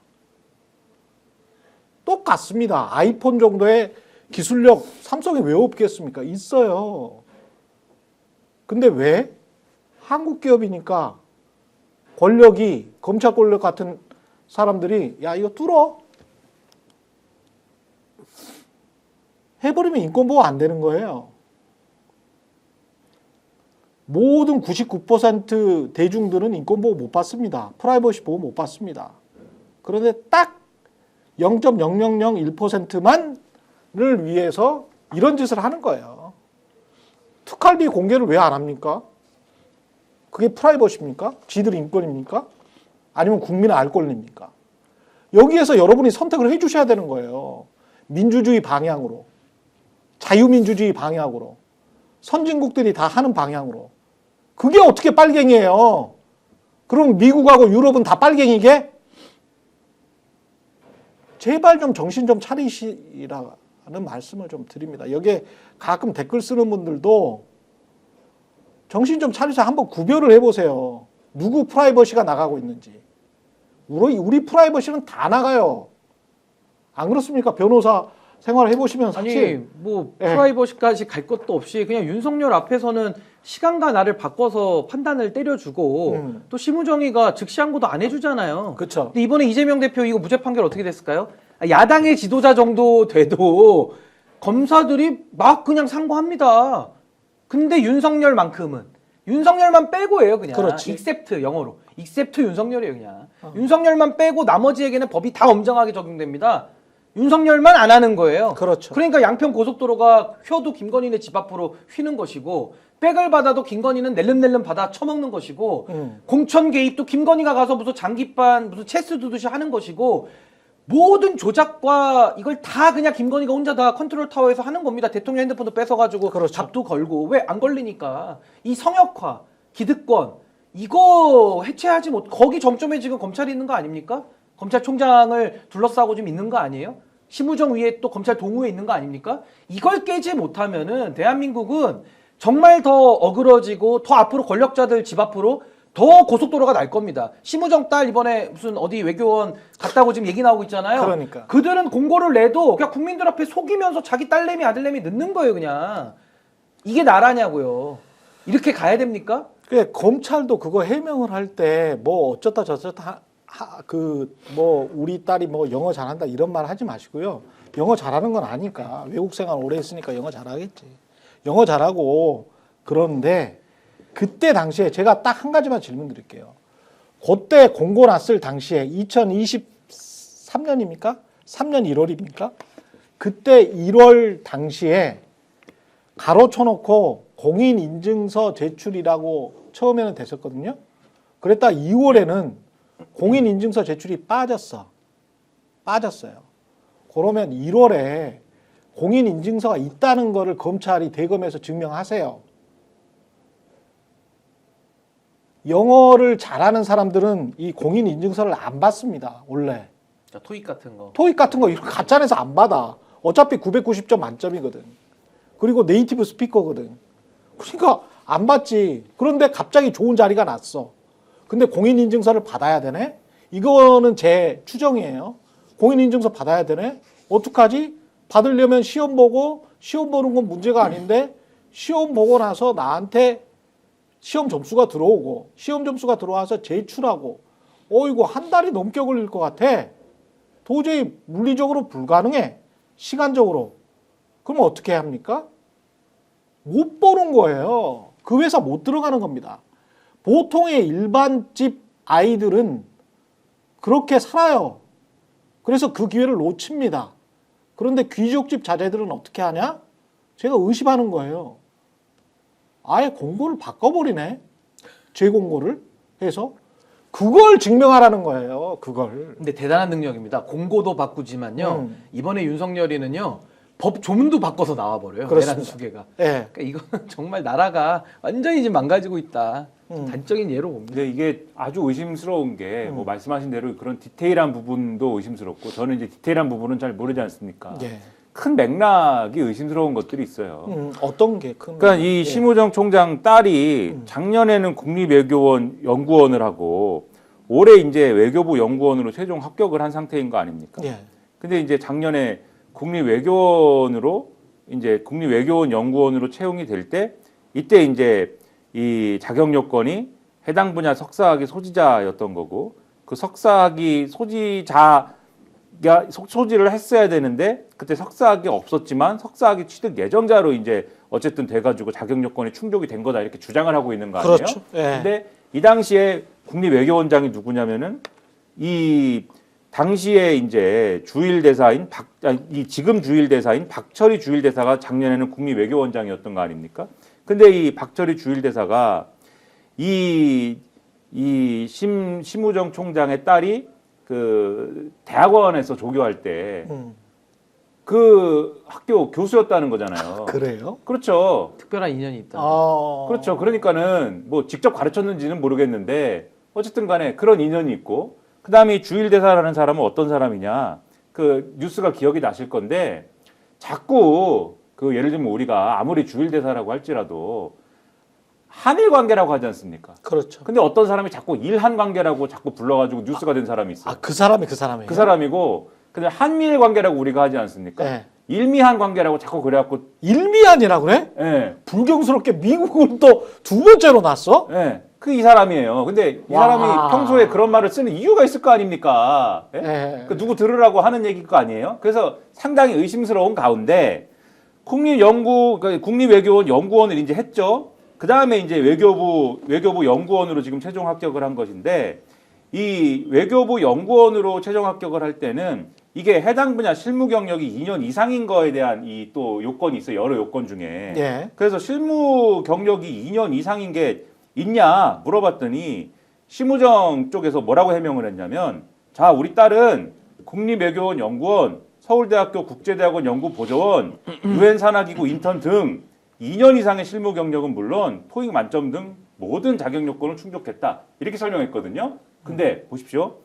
똑같습니다. 아이폰 정도의 기술력 삼성에 왜 없겠습니까? 있어요. 근데 왜? 한국 기업이니까 권력이 검찰 권력 같은 사람들이 야 이거 뚫어. 해버리면 인권보호 안 되는 거예요. 모든 99% 대중들은 인권보호 못 받습니다. 프라이버시 보호 못 받습니다. 그런데 딱 0.0001%만을 위해서 이런 짓을 하는 거예요. 특활비 공개를 왜 안 합니까? 그게 프라이버시입니까? 지들 인권입니까? 아니면 국민의 알 권리입니까? 여기에서 여러분이 선택을 해 주셔야 되는 거예요. 민주주의 방향으로. 자유민주주의 방향으로. 선진국들이 다 하는 방향으로. 그게 어떻게 빨갱이에요? 그럼 미국하고 유럽은 다 빨갱이게? 제발 좀 정신 좀 차리시라는 말씀을 좀 드립니다. 여기에 가끔 댓글 쓰는 분들도 정신 좀 차리셔 한번 구별을 해보세요. 누구 프라이버시가 나가고 있는지. 우리 프라이버시는 다 나가요. 안 그렇습니까? 변호사 생활을 해보시면 사실. 아니 뭐 프라이버시까지 갈 것도 없이 그냥 윤석열 앞에서는 시간과 날을 바꿔서 판단을 때려주고 또 심우정의가 즉시 항고도 안 해주잖아요. 그렇죠. 근데 이번에 이재명 대표 이거 무죄 판결 어떻게 됐을까요? 야당의 지도자 정도 돼도 검사들이 막 그냥 상고합니다. 근데 윤석열만 빼고예요 그냥. 그렇지. except 영어로 except 윤석열이에요 그냥. 윤석열만 빼고 나머지에게는 법이 다 엄정하게 적용됩니다. 윤석열만 안 하는 거예요. 그렇죠. 그러니까 양평 고속도로가 휘어도 김건희네 집 앞으로 휘는 것이고 백을 받아도 김건희는 낼름낼름 받아 처먹는 것이고 공천 개입도 김건희가 가서 무슨 장기반 무슨 체스 두듯이 하는 것이고 모든 조작과 이걸 다 그냥 김건희가 혼자 다 컨트롤 타워에서 하는 겁니다. 대통령 핸드폰도 뺏어가지고 그렇죠. 잡도 걸고 왜 안 걸리니까 이 성역화 기득권 이거 해체하지 못 거기 정점에 지금 검찰이 있는 거 아닙니까? 검찰총장을 둘러싸고 좀 있는 거 아니에요? 심우정 위에 또 검찰 동우에 있는 거 아닙니까? 이걸 깨지 못하면은 대한민국은 정말 더 어그러지고 더 앞으로 권력자들 집 앞으로 더 고속도로가 날 겁니다. 심우정 딸 이번에 무슨 어디 외교원 갔다고 지금 얘기 나오고 있잖아요. 그러니까. 그들은 공고를 내도 그냥 국민들 앞에 속이면서 자기 딸내미 아들내미 넣는 거예요, 그냥. 이게 나라냐고요. 이렇게 가야 됩니까? 그 검찰도 그거 해명을 할 때 뭐 어쩌다 저쩌다 그 뭐 우리 딸이 뭐 영어 잘한다 이런 말 하지 마시고요. 영어 잘하는 건 아니까 외국 생활 오래 했으니까 영어 잘하겠지. 영어 잘하고 그런데 그때 당시에 제가 딱 한 가지만 질문 드릴게요. 그때 공고 났을 당시에 2023년입니까? 3년 1월입니까? 그때 1월 당시에 가로쳐놓고 공인인증서 제출이라고 처음에는 됐었거든요. 그랬다 2월에는 공인인증서 제출이 빠졌어요. 그러면 1월에 공인인증서가 있다는 거를 검찰이 대검에서 증명하세요. 영어를 잘하는 사람들은 이 공인인증서를 안 받습니다. 원래. 토익 같은 거. 토익 같은 거 이런 가짜내서 안 받아. 어차피 990점 만점이거든. 그리고 네이티브 스피커거든. 그러니까 안 받지. 그런데 갑자기 좋은 자리가 났어. 근데 공인인증서를 받아야 되네? 이거는 제 추정이에요. 공인인증서 받아야 되네? 어떡하지? 받으려면 시험 보고, 시험 보는 건 문제가 아닌데, 시험 보고 나서 나한테 시험 점수가 들어오고, 시험 점수가 들어와서 제출하고, 이거 한 달이 넘게 걸릴 것 같아. 도저히 물리적으로 불가능해. 시간적으로. 그럼 어떻게 합니까? 못 보는 거예요. 그 회사 못 들어가는 겁니다. 보통의 일반 집 아이들은 그렇게 살아요. 그래서 그 기회를 놓칩니다. 그런데 귀족집 자제들은 어떻게 하냐? 제가 의심하는 거예요. 아예 공고를 바꿔버리네. 재공고를 해서. 그걸 증명하라는 거예요. 그걸. 근데 대단한 능력입니다. 공고도 바꾸지만요. 이번에 윤석열이는요. 법 조문도 바꿔서 나와버려요. 내란 수계가. 네. 그러니까 이거는 정말 나라가 완전히 지금 망가지고 있다. 단적인 예로 봅니다. 근데 이게 아주 의심스러운 게 뭐 말씀하신 대로 그런 디테일한 부분도 의심스럽고 저는 이제 디테일한 부분은 잘 모르지 않습니까? 예. 큰 맥락이 의심스러운 것들이 있어요. 어떤 게 큰? 그러니까 이 심우정 총장 딸이 작년에는 국립외교원 연구원을 하고 올해 이제 외교부 연구원으로 최종 합격을 한 상태인 거 아닙니까? 예. 근데 이제 작년에 국립외교원으로 이제 국립외교원 연구원으로 채용이 될 때 이때 이제 이 자격 요건이 해당 분야 석사학위 소지자였던 거고 그 석사학위 소지를 했어야 되는데 그때 석사학위 없었지만 석사학위 취득 예정자로 이제 어쨌든 돼가지고 자격 요건이 충족이 된 거다 이렇게 주장을 하고 있는 거 아니에요? 그렇죠. 예. 근데 이 당시에 국립외교원장이 누구냐면은 이 당시에 이제 주일대사인 이 지금 주일대사인 박철희 주일대사가 작년에는 국립외교원장이었던 거 아닙니까? 근데 이 박철희 주일대사가 심우정 총장의 딸이 그 대학원에서 조교할 때 그 학교 교수였다는 거잖아요. 그래요? 그렇죠. 특별한 인연이 있다. 그렇죠. 그러니까는 뭐 직접 가르쳤는지는 모르겠는데 어쨌든 간에 그런 인연이 있고 그다음에 주일대사라는 사람은 어떤 사람이냐 그 뉴스가 기억이 나실 건데 자꾸 그 예를 들면 우리가 아무리 주일대사라고 할지라도 한일 관계라고 하지 않습니까? 그렇죠. 근데 어떤 사람이 자꾸 일한 관계라고 자꾸 불러가지고 뉴스가 된 사람이 있어요. 그 사람이 그 사람이에요? 그 사람이고 근데 한미일 관계라고 우리가 하지 않습니까? 네. 일미한 관계라고 자꾸 그래갖고 일미한이라 그래? 예. 불경스럽게 미국을 또 두 번째로 놨어? 예. 그 이 사람이에요. 근데 이 와. 사람이 평소에 그런 말을 쓰는 이유가 있을 거 아닙니까? 예? 예. 그 누구 들으라고 하는 얘기일 거 아니에요? 그래서 상당히 의심스러운 가운데 국립외교원 연구원을 이제 했죠. 그 다음에 이제 외교부 연구원으로 지금 최종 합격을 한 것인데 이 외교부 연구원으로 최종 합격을 할 때는 이게 해당 분야 실무 경력이 2년 이상인 거에 대한 이 또 요건이 있어요. 여러 요건 중에. 예. 그래서 실무 경력이 2년 이상인 게 있냐 물어봤더니 심우정 쪽에서 뭐라고 해명을 했냐면 자, 우리 딸은 국립외교원 연구원, 서울대학교 국제대학원 연구보조원, 유엔 산하기구 인턴 등 2년 이상의 실무 경력은 물론 토익 만점 등 모든 자격 요건을 충족했다. 이렇게 설명했거든요. 근데 보십시오.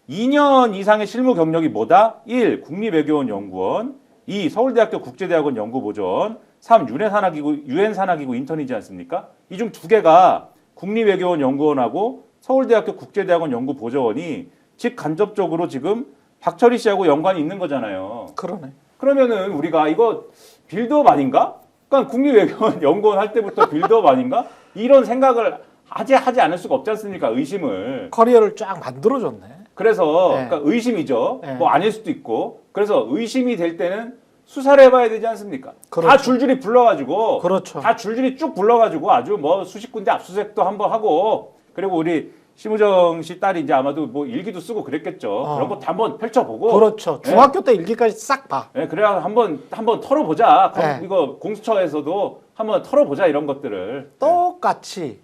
2년 이상의 실무 경력이 뭐다? 1. 국립외교원 연구원, 2. 서울대학교 국제대학원 연구보조원, 3. 유엔 산하기구 인턴이지 않습니까? 이 중 두 개가 국립외교원 연구원하고 서울대학교 국제대학원 연구보조원이 직간접적으로 지금 박철희 씨하고 연관이 있는 거잖아요. 그러네. 그러면은 우리가 이거 빌드업 아닌가? 그러니까 국립외교원 연구원 할 때부터 빌드업 아닌가? 이런 생각을 하지 않을 수가 없지 않습니까? 의심을. 커리어를 쫙 만들어줬네. 그래서 네. 그러니까 의심이죠. 네. 뭐 아닐 수도 있고. 그래서 의심이 될 때는 수사를 해봐야 되지 않습니까? 그렇죠. 다 줄줄이 불러가지고, 그렇죠. 다 줄줄이 쭉 불러가지고 아주 뭐 수십 군데 압수수색도 한번 하고, 그리고 우리 심우정 씨 딸이 이제 아마도 뭐 일기도 쓰고 그랬겠죠. 그런 것도 한번 펼쳐보고. 그렇죠. 네. 중학교 때 일기까지 싹 봐. 네, 그래야 한번 털어보자. 네. 이거 공수처에서도 한번 털어보자 이런 것들을. 똑같이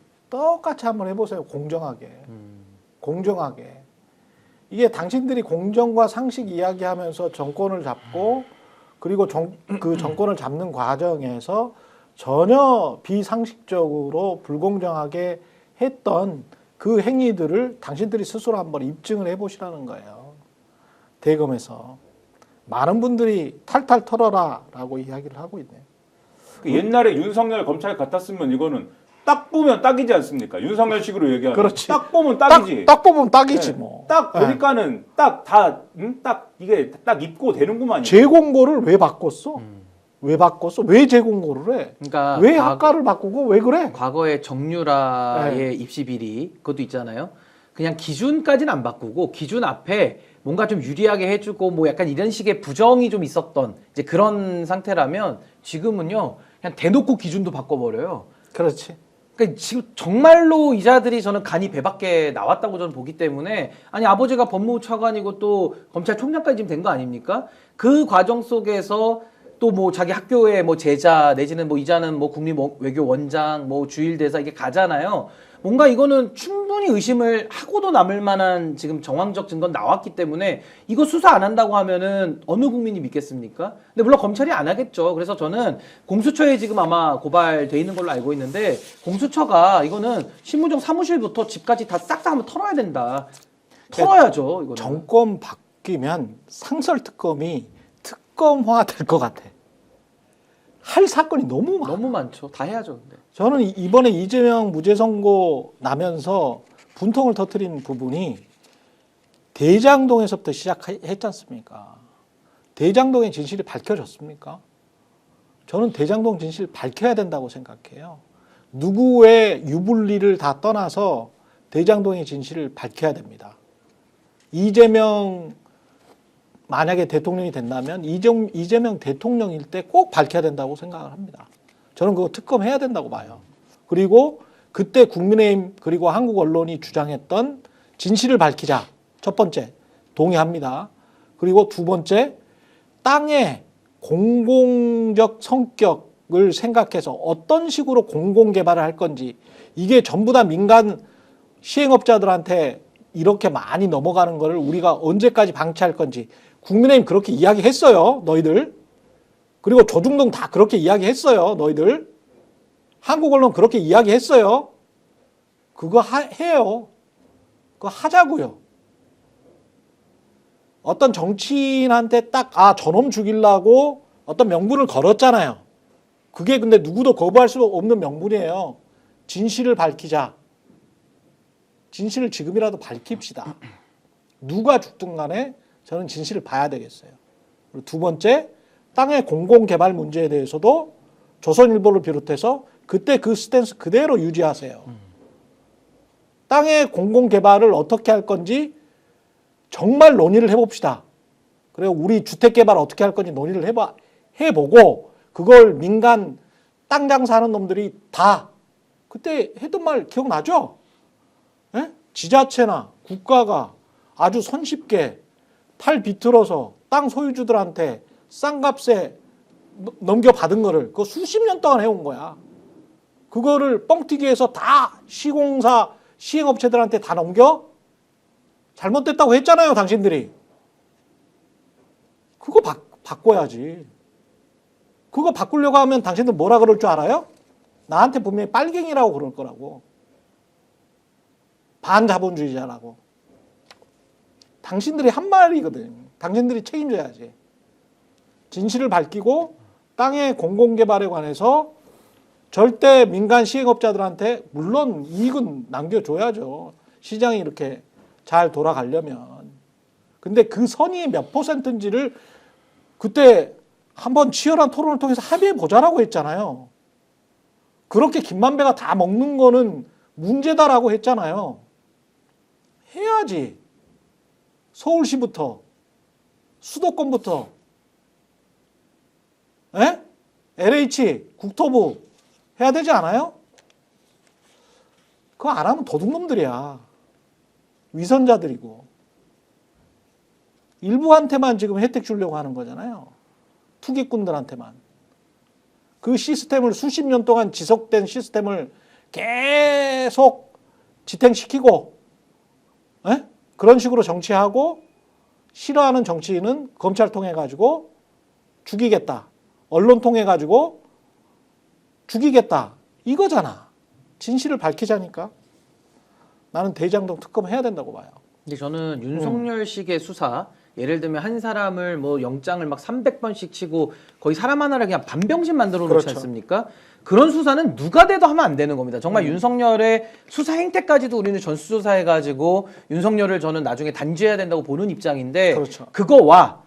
한번 해보세요. 공정하게. 공정하게. 이게 당신들이 공정과 상식 이야기하면서 정권을 잡고 그리고 그 정권을 잡는 과정에서 전혀 비상식적으로 불공정하게 했던 그 행위들을 당신들이 스스로 한번 입증을 해보시라는 거예요. 대검에서. 많은 분들이 탈탈 털어라라고 이야기를 하고 있네요. 그 옛날에 윤석열 검찰 같았으면 이거는 딱 보면 딱이지 않습니까? 윤석열식으로 얘기하면. 그렇지. 딱 보면 딱이지. 딱 보면 딱이지 네. 뭐. 딱 보니까는 딱 이게 딱 입고 되는구만요. 재공고를 왜 바꿨어? 왜 바꿨어? 왜 재공고를 해? 그러니까 왜 학과를 바꾸고 왜 그래? 과거에 정유라의 네. 입시 비리 그것도 있잖아요. 그냥 기준까지는 안 바꾸고 기준 앞에 뭔가 좀 유리하게 해주고 뭐 약간 이런 식의 부정이 좀 있었던 이제 그런 상태라면 지금은요 그냥 대놓고 기준도 바꿔버려요. 그렇지. 그러니까 지금 정말로 이자들이 저는 간이 배 밖에 나왔다고 저는 보기 때문에 아니 아버지가 법무부 차관이고 또 검찰총장까지 지금 된 거 아닙니까? 그 과정 속에서 또 뭐 자기 학교에 뭐 제자 내지는 뭐 이자는 뭐 국립외교원장 뭐 주일대사 이게 가잖아요. 뭔가 이거는 충분히 의심을 하고도 남을 만한 지금 정황적 증거 나왔기 때문에 이거 수사 안 한다고 하면은 어느 국민이 믿겠습니까? 근데 물론 검찰이 안 하겠죠. 그래서 저는 공수처에 지금 아마 고발돼 있는 걸로 알고 있는데 공수처가 이거는 신무정 사무실부터 집까지 다 싹 다 한번 털어야 된다. 털어야죠. 이거는. 정권 바뀌면 상설특검이 특검화 될 것 같아. 할 사건이 너무 많아. 너무 많죠. 다 해야죠. 근데. 저는 이번에 이재명 무죄 선고 나면서 분통을 터뜨린 부분이 대장동에서부터 시작했지 않습니까? 대장동의 진실이 밝혀졌습니까? 저는 대장동 진실 밝혀야 된다고 생각해요. 누구의 유불리를 다 떠나서 대장동의 진실을 밝혀야 됩니다. 이재명 만약에 대통령이 된다면 이재명 대통령일 때 꼭 밝혀야 된다고 생각을 합니다. 저는 그거 특검해야 된다고 봐요. 그리고 그때 국민의힘 그리고 한국 언론이 주장했던 진실을 밝히자. 첫 번째, 동의합니다. 그리고 두 번째, 땅의 공공적 성격을 생각해서 어떤 식으로 공공개발을 할 건지 이게 전부 다 민간 시행업자들한테 이렇게 많이 넘어가는 거를 우리가 언제까지 방치할 건지 국민의힘 그렇게 이야기했어요. 너희들. 그리고 조중동 다 그렇게 이야기했어요. 너희들. 한국 언론 그렇게 이야기했어요. 그거 해요. 그거 하자고요. 어떤 정치인한테 딱 저놈 죽이려고 어떤 명분을 걸었잖아요. 그게 근데 누구도 거부할 수 없는 명분이에요. 진실을 밝히자. 진실을 지금이라도 밝힙시다. 누가 죽든 간에 저는 진실을 봐야 되겠어요. 그리고 두 번째, 땅의 공공개발 문제에 대해서도 조선일보를 비롯해서 그때 그 스탠스 그대로 유지하세요. 땅의 공공개발을 어떻게 할 건지 정말 논의를 해봅시다. 그리고 우리 주택개발 어떻게 할 건지 논의를 해보고 그걸 민간 땅 장사하는 놈들이 다 그때 했던 말 기억나죠? 예? 지자체나 국가가 아주 손쉽게 팔 비틀어서 땅 소유주들한테 싼 값에 넘겨받은 거를 그거 수십 년 동안 해온 거야. 그거를 뻥튀기해서 다 시공사, 시행업체들한테 다 넘겨? 잘못됐다고 했잖아요, 당신들이. 그거 바꿔야지. 그거 바꾸려고 하면 당신들 뭐라 그럴 줄 알아요? 나한테 분명히 빨갱이라고 그럴 거라고. 반자본주의자라고. 당신들이 한 말이거든. 당신들이 책임져야지. 진실을 밝히고 땅의 공공개발에 관해서 절대 민간 시행업자들한테 물론 이익은 남겨줘야죠. 시장이 이렇게 잘 돌아가려면. 근데 그 선이 몇 %인지를 그때 한번 치열한 토론을 통해서 합의해 보자라고 했잖아요. 그렇게 김만배가 다 먹는 거는 문제다라고 했잖아요. 해야지. 서울시부터, 수도권부터, 에? LH, 국토부 해야 되지 않아요? 그거 안 하면 도둑놈들이야. 위선자들이고. 일부한테만 지금 혜택 주려고 하는 거잖아요. 투기꾼들한테만. 그 시스템을 수십 년 동안 지속된 시스템을 계속 지탱시키고, 에? 그런 식으로 정치하고, 싫어하는 정치인은 검찰 통해 가지고 죽이겠다. 언론 통해 가지고 죽이겠다. 이거잖아. 진실을 밝히자니까. 나는 대장동 특검 해야 된다고 봐요. 근데 저는 윤석열식의 수사, 예를 들면 한 사람을 뭐 영장을 막 300번씩 치고 거의 사람 하나를 그냥 반병신 만들어 놓지 그렇죠. 않습니까? 그런 수사는 누가 돼도 하면 안 되는 겁니다. 정말 윤석열의 수사 행태까지도 우리는 전수조사해가지고 윤석열을 저는 나중에 단죄해야 된다고 보는 입장인데 그렇죠. 그거와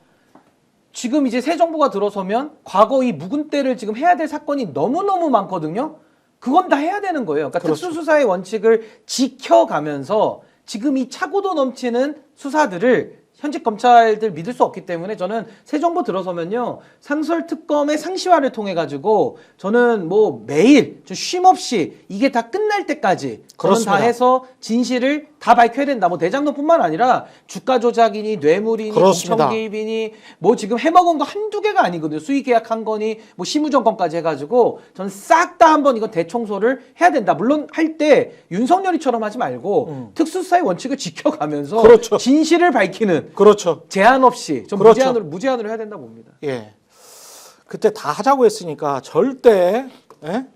지금 이제 새 정부가 들어서면 과거 이 묵은 때를 지금 해야 될 사건이 너무너무 많거든요. 그건 다 해야 되는 거예요. 그러니까 그렇죠. 특수수사의 원칙을 지켜가면서 지금 이 차고도 넘치는 수사들을 현직 검찰들 믿을 수 없기 때문에 저는 새 정부 들어서면요 상설특검의 상시화를 통해 가지고 저는 뭐 매일 쉼 없이 이게 다 끝날 때까지 저는 그렇습니다. 다 해서 진실을 다 밝혀야 된다. 뭐 대장동뿐만 아니라 주가 조작이니 뇌물이니 그렇습니다. 공천 개입이니 뭐 지금 해먹은 거 한두 개가 아니거든요. 수의 계약한 거니 뭐 실무정권까지 해가지고 저는 싹 다 한번 이거 대청소를 해야 된다. 물론 할 때 윤석열이처럼 하지 말고 특수수사의 원칙을 지켜가면서 그렇죠. 진실을 밝히는 그렇죠. 제한 없이 좀 그렇죠. 무제한으로 해야 된다 봅니다. 예. 그때 다 하자고 했으니까 절대, 예?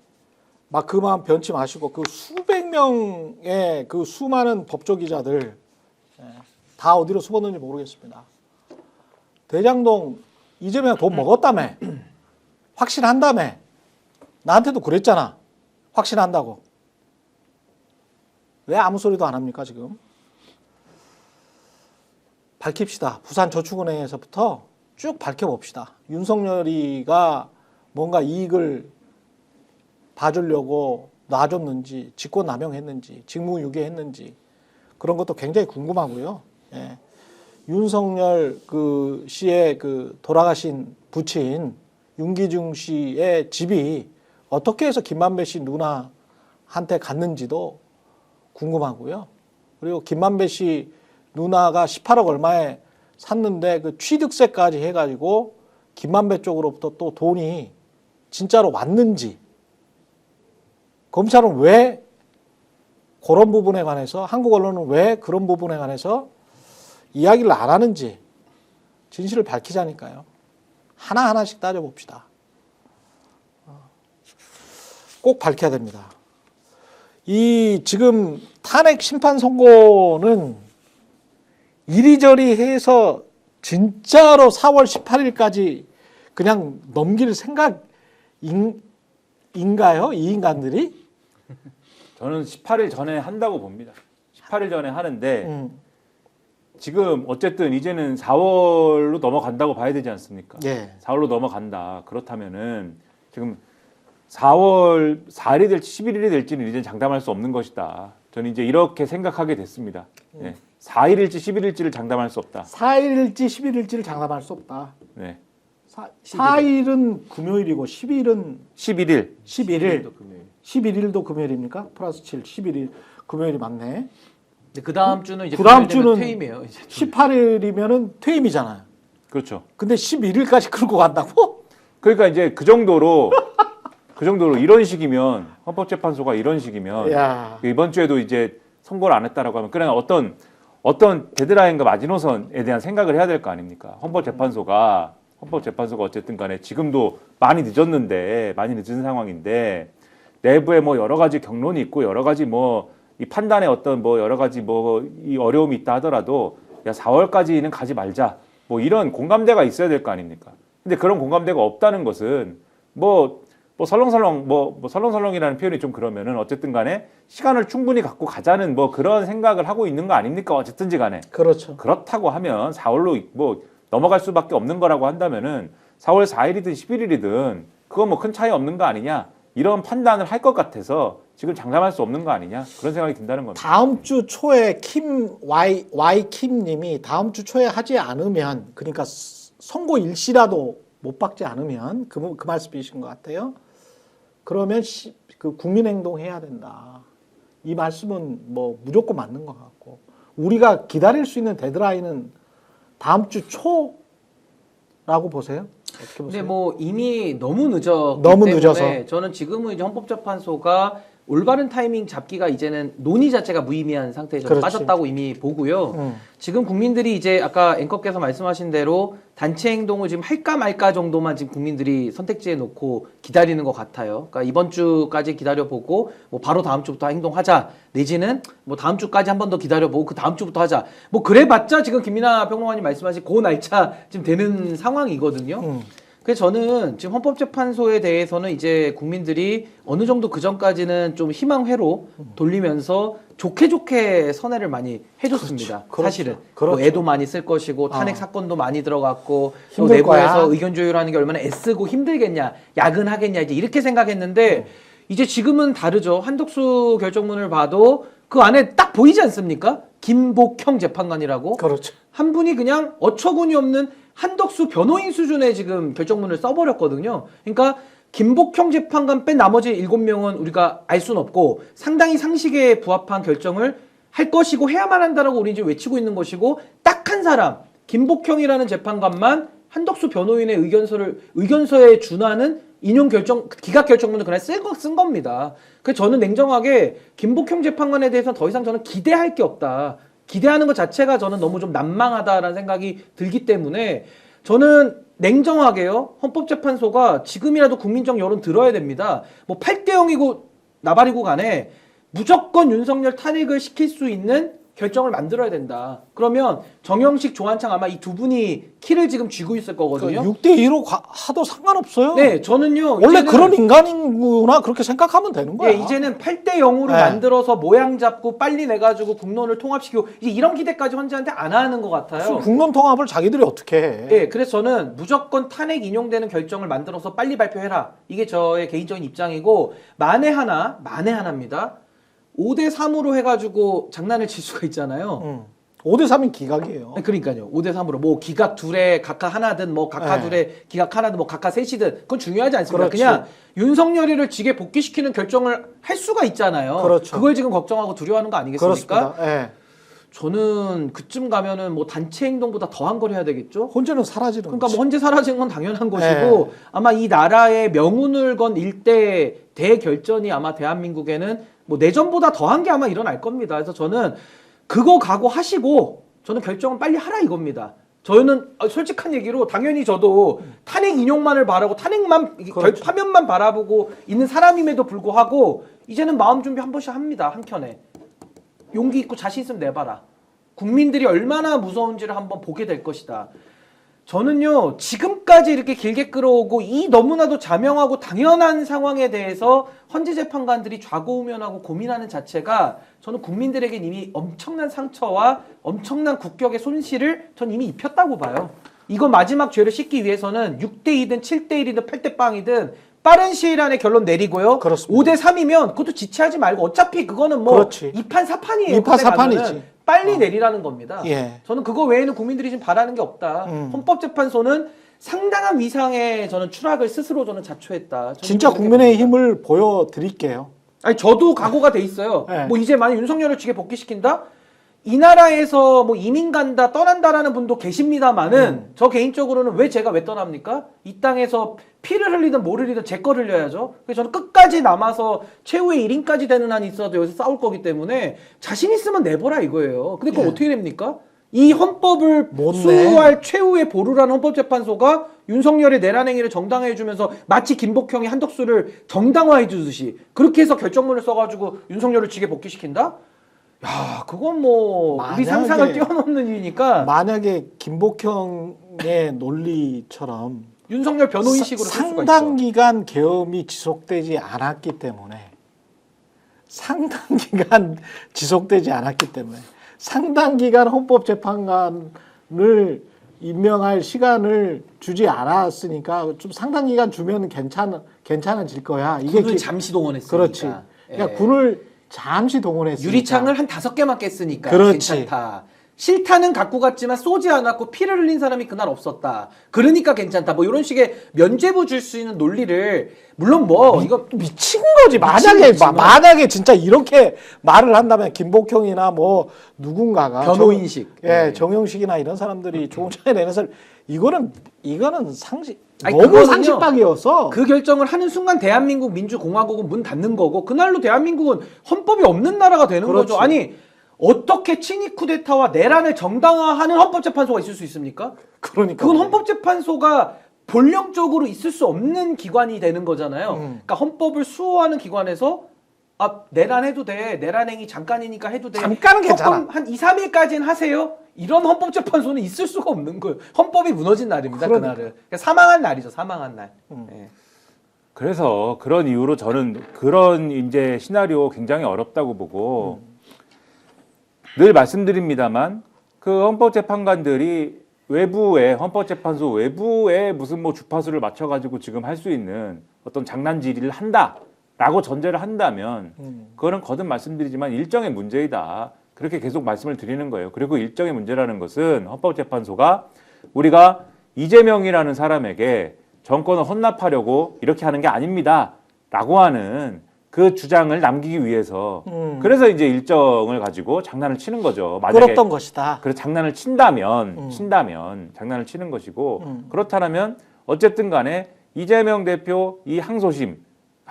막 그 마음 변치 마시고 그 수백 명의 그 수많은 법조기자들 예, 다 어디로 숨었는지 모르겠습니다. 대장동 이재명 돈 먹었다며. 확신한다며. 나한테도 그랬잖아. 확신한다고. 왜 아무 소리도 안 합니까 지금? 밝힙시다. 부산저축은행에서부터 쭉 밝혀봅시다. 윤석열이가 뭔가 이익을 봐주려고 놔줬는지, 직권남용했는지, 직무유기했는지 그런 것도 굉장히 궁금하고요. 예. 윤석열 그 씨의 그 돌아가신 부친 윤기중 씨의 집이 어떻게 해서 김만배 씨 누나한테 갔는지도 궁금하고요. 그리고 김만배 씨 누나가 18억 얼마에 샀는데 그 취득세까지 해가지고 김만배 쪽으로부터 또 돈이 진짜로 왔는지 검찰은 왜 그런 부분에 관해서 한국 언론은 왜 그런 부분에 관해서 이야기를 안 하는지 진실을 밝히자니까요. 하나하나씩 따져봅시다. 꼭 밝혀야 됩니다. 이 지금 탄핵 심판 선고는 이리저리 해서 진짜로 4월 18일까지 그냥 넘길 생각인가요? 이 인간들이? 저는 18일 전에 한다고 봅니다. 18일 전에 하는데 지금 어쨌든 이제는 4월로 넘어간다고 봐야 되지 않습니까? 예. 4월로 넘어간다. 그렇다면은 지금 4월 4일이 될지 11일이 될지는 이제 장담할 수 없는 것이다. 저는 이제 이렇게 생각하게 됐습니다. 네. 4일일지 11일지를 장담할 수 없다. 4일일지 11일지를 장담할 수 없다. 네. 4일은 금요일이고 10일은 11일. 11일. 11일도 금요일입니까? 플러스 7, 11일 금요일이 맞네. 근데 그 다음 주는 이제 그 다음 금요일 되면 주는 퇴임이에요. 이제 18일이면은 퇴임이잖아요. 그렇죠. 근데 11일까지 끌고 간다고? 그러니까 이제 그 정도로 이런 식이면 헌법재판소가 이런 식이면 야. 이번 주에도 이제 선고를 안 했다라고 하면 그냥 어떤 데드라인과 마지노선에 대한 생각을 해야 될 거 아닙니까? 헌법재판소가 어쨌든 간에 지금도 많이 늦은 상황인데 내부에 뭐 여러 가지 경론이 있고 여러 가지 뭐 이 판단에 어떤 뭐 여러 가지 뭐 이 어려움이 있다 하더라도 야 4월까지는 가지 말자 뭐 이런 공감대가 있어야 될 거 아닙니까? 근데 그런 공감대가 없다는 것은 뭐 뭐 설렁설렁 뭐 설렁설렁이라는 표현이 좀 그러면은 어쨌든 간에 시간을 충분히 갖고 가자는 뭐 그런 생각을 하고 있는 거 아닙니까? 어쨌든지 간에. 그렇죠. 그렇다고 하면 4월로 뭐 넘어갈 수밖에 없는 거라고 한다면은 4월 4일이든 11일이든 그건 뭐 큰 차이 없는 거 아니냐 이런 판단을 할 것 같아서 지금 장담할 수 없는 거 아니냐 그런 생각이 든다는 겁니다. 다음 주 초에 Y 킴님이 다음 주 초에 하지 않으면 그러니까 선고 일시라도 못 박지 않으면 그 말씀이신 것 같아요. 그러면 그 국민행동 해야 된다. 이 말씀은 뭐 무조건 맞는 것 같고 우리가 기다릴 수 있는 데드라인은 다음 주 초라고 보세요. 어떻게 보세요? 근데 뭐 이미 너무 늦었기 너무 때문에 늦어서. 저는 지금은 이제 헌법재판소가 올바른 타이밍 잡기가 이제는 논의 자체가 무의미한 상태에 저는 그렇지. 빠졌다고 이미 보고요. 지금 국민들이 이제 아까 앵커께서 말씀하신 대로 단체 행동을 지금 할까 말까 정도만 지금 국민들이 선택지에 놓고 기다리는 것 같아요. 그러니까 이번 주까지 기다려보고 뭐 바로 다음 주부터 행동하자 내지는 뭐 다음 주까지 한 번 더 기다려보고 그 다음 주부터 하자. 뭐 그래봤자 지금 김민하 평론가님 말씀하신 그 날짜 지금 되는 상황이거든요. 그래서 저는 지금 헌법재판소에 대해서는 이제 국민들이 어느 정도 그 전까지는 좀 희망회로 돌리면서 좋게 선회를 많이 해줬습니다. 그렇죠. 사실은 그렇죠. 뭐 애도 많이 쓸 것이고 탄핵 사건도 많이 들어갔고 또 힘들 거야. 내부에서 의견 조율하는 게 얼마나 애쓰고 힘들겠냐, 야근하겠냐 이제 이렇게 생각했는데 이제 지금은 다르죠. 한덕수 결정문을 봐도 그 안에 딱 보이지 않습니까? 김복형 재판관이라고 그렇죠. 한 분이 그냥 어처구니 없는 한덕수 변호인 수준의 지금 결정문을 써버렸거든요. 그러니까 김복형 재판관 뺀 나머지 7명은 우리가 알 수는 없고 상당히 상식에 부합한 결정을 할 것이고 해야만 한다라고 우리 이제 외치고 있는 것이고 딱 한 사람 김복형이라는 재판관만 한덕수 변호인의 의견서에 준하는 기각 결정문을 그날 쓴 겁니다. 그래서 저는 냉정하게 김복형 재판관에 대해서 더 이상 저는 기대할 게 없다. 기대하는 것 자체가 저는 너무 좀 난망하다라는 생각이 들기 때문에 저는 냉정하게요. 헌법재판소가 지금이라도 국민적 여론 들어야 됩니다. 뭐 8대 0이고 나발이고 간에 무조건 윤석열 탄핵을 시킬 수 있는 결정을 만들어야 된다. 그러면 정영식, 조한창 아마 이 두 분이 키를 지금 쥐고 있을 거거든요. 6대2로 하도 상관없어요. 네, 저는요. 원래 이제는 그런 인간이구나 그렇게 생각하면 되는 거야. 예, 이제는 8대 0으로 네. 만들어서 모양 잡고 빨리 내가지고 국론을 통합시키고 이제 이런 기대까지 헌재한테 안 하는 것 같아요. 국론 통합을 자기들이 어떻게 해? 예, 그래서 저는 무조건 탄핵 인용되는 결정을 만들어서 빨리 발표해라. 이게 저의 개인적인 입장이고 만에 하나입니다. 5대 3으로 해가지고 장난을 칠 수가 있잖아요. 5대 3인 기각이에요. 그러니까요. 5대 3으로 뭐 기각 둘에 각하 하나든 뭐 각하 네. 둘에 기각 하나든 뭐 각하 셋이든 그건 중요하지 않습니다. 그렇지. 그냥 윤석열이를 직에 복귀시키는 결정을 할 수가 있잖아요. 그렇죠. 그걸 지금 걱정하고 두려워하는 거 아니겠습니까? 그렇습니다. 예. 저는 그쯤 가면은 뭐 단체 행동보다 더한 걸 해야 되겠죠. 혼자는 사라지는 그러니까 거지. 뭐 헌재 사라진 건 당연한 것이고 네. 아마 이 나라의 명운을 건 일대 대결전이 아마 대한민국에는 뭐 내전보다 더한 게 아마 일어날 겁니다. 그래서 저는 그거 각오하시고 저는 결정을 빨리 하라 이겁니다. 저는 솔직한 얘기로 당연히 저도 탄핵 인용만을 바라고 탄핵만 그렇죠. 파면만 바라보고 있는 사람임에도 불구하고 이제는 마음 준비 한 번씩 합니다. 한켠에. 용기 있고 자신 있으면 내봐라. 국민들이 얼마나 무서운지를 한번 보게 될 것이다. 저는요 지금까지 이렇게 길게 끌어오고 이 너무나도 자명하고 당연한 상황에 대해서 헌재 재판관들이 좌고우면하고 고민하는 자체가 저는 국민들에게 이미 엄청난 상처와 엄청난 국격의 손실을 전 이미 입혔다고 봐요. 이거 마지막 죄를 씻기 위해서는 6대2든 7대1이든 8대0이든 빠른 시일 안에 결론 내리고요. 그렇습니다. 5대 3이면 그것도 지체하지 말고 어차피 그거는 뭐 그렇지. 2판 4판이에요. 2판 4판이지. 빨리 내리라는 겁니다. 예. 저는 그거 외에는 국민들이 지금 바라는 게 없다. 헌법재판소는 상당한 위상의 저는 추락을 스스로 저는 자초했다. 저는 진짜 그렇게 국민의 봅니다. 힘을 보여드릴게요. 아니 저도 각오가 돼 있어요. 네. 뭐 이제 만약 윤석열을 직에 복귀시킨다? 이 나라에서 뭐 이민 간다 떠난다라는 분도 계십니다만은 저 개인적으로는 왜 떠납니까? 이 땅에서 피를 흘리든 뭘 흘리든 제 걸 흘려야죠. 그래서 저는 끝까지 남아서 최후의 1인까지 되는 한이 있어도 여기서 싸울 거기 때문에 자신 있으면 내보라 이거예요. 근데 그걸 어떻게 됩니까? 이 헌법을 못 내. 수호할 최후의 보루라는 헌법재판소가 윤석열의 내란 행위를 정당화해 주면서 마치 김복형이 한덕수를 정당화해 주듯이 그렇게 해서 결정문을 써가지고 윤석열을 직에 복귀시킨다? 야, 그건 뭐 우리 만약에- 상상을 뛰어넘는 일이니까. 만약에 김복형의 논리처럼 윤석열 변호인식으로 쓸 수가 있죠. 상당 기간 계엄이 지속되지 않았기 때문에 상당 기간 헌법재판관을 임명할 시간을 주지 않았으니까 좀 상당 기간 주면 괜찮아질 거야. 군을 잠시 동원했으니까. 그렇지. 그러니까 군을 잠시 동원했으니까. 유리창을 한 5개만 깼으니까 그렇지. 괜찮다. 실탄은 갖고 갔지만 쏘지 않았고 피를 흘린 사람이 그날 없었다. 그러니까 괜찮다. 뭐 이런 식의 면죄부 줄 수 있는 논리를 물론 뭐 이거 미친 거지. 만약에 진짜 이렇게 말을 한다면 김복형이나 뭐 누군가가 변호인식. 정영식이나 이런 사람들이 조문장에 내는 사람 이거는 상식 아니, 너무 그거는요. 상식박이어서 그 결정을 하는 순간 대한민국 민주공화국은 문 닫는 거고 그날로 대한민국은 헌법이 없는 나라가 되는 그렇지. 거죠. 아니 어떻게 친위 쿠데타와 내란을 정당화하는 헌법재판소가 있을 수 있습니까? 그러니까 그건 헌법재판소가 본령적으로 있을 수 없는 기관이 되는 거잖아요. 그러니까 헌법을 수호하는 기관에서 내란해도 돼. 내란행위 잠깐이니까 해도 돼. 잠깐은 괜찮아. 조금 한 2, 3일까지는 하세요. 이런 헌법재판소는 있을 수가 없는 거예요. 헌법이 무너진 날입니다. 그러니까. 그날은. 그러니까 사망한 날이죠. 사망한 날. 예. 그래서 그런 이유로 저는 그런 이제 시나리오 굉장히 어렵다고 보고 늘 말씀드립니다만 그 헌법재판관들이 헌법재판소 외부에 무슨 뭐 주파수를 맞춰가지고 지금 할 수 있는 어떤 장난질을 한다라고 전제를 한다면 그거는 거듭 말씀드리지만 일정의 문제이다. 그렇게 계속 말씀을 드리는 거예요. 그리고 일정의 문제라는 것은 헌법재판소가 우리가 이재명이라는 사람에게 정권을 헌납하려고 이렇게 하는 게 아닙니다. 라고 하는 그 주장을 남기기 위해서 그래서 이제 일정을 가지고 장난을 치는 거죠. 만약에 끌었던 것이다. 그래서 장난을 친다면 장난을 치는 것이고 그렇다면 어쨌든 간에 이재명 대표 이 항소심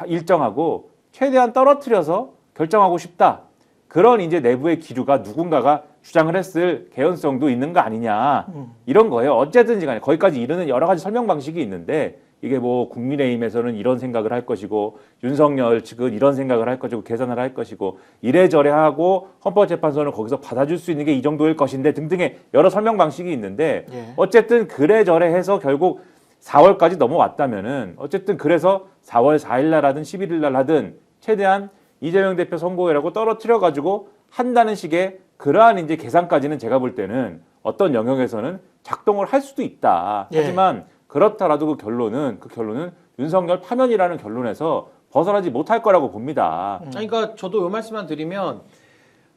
일정하고 최대한 떨어뜨려서 결정하고 싶다. 그런 이제 내부의 기류가 누군가가 주장을 했을 개연성도 있는 거 아니냐 이런 거예요. 어쨌든지 간에 거기까지 이르는 여러 가지 설명 방식이 있는데 이게 뭐 국민의힘에서는 이런 생각을 할 것이고 윤석열 측은 이런 생각을 할 것이고 계산을 할 것이고 이래저래 하고 헌법재판소는 거기서 받아줄 수 있는 게 이 정도일 것인데 등등의 여러 설명 방식이 있는데 어쨌든 그래저래 해서 결국 4월까지 넘어왔다면은 어쨌든 그래서 4월 4일 날 하든 11일 날 하든 최대한 이재명 대표 선고회라고 떨어뜨려 가지고 한다는 식의 그러한 이제 계산까지는 제가 볼 때는 어떤 영역에서는 작동을 할 수도 있다. 하지만 그렇더라도 그 결론은 윤석열 파면이라는 결론에서 벗어나지 못할 거라고 봅니다. 그러니까 저도 요 말씀만 드리면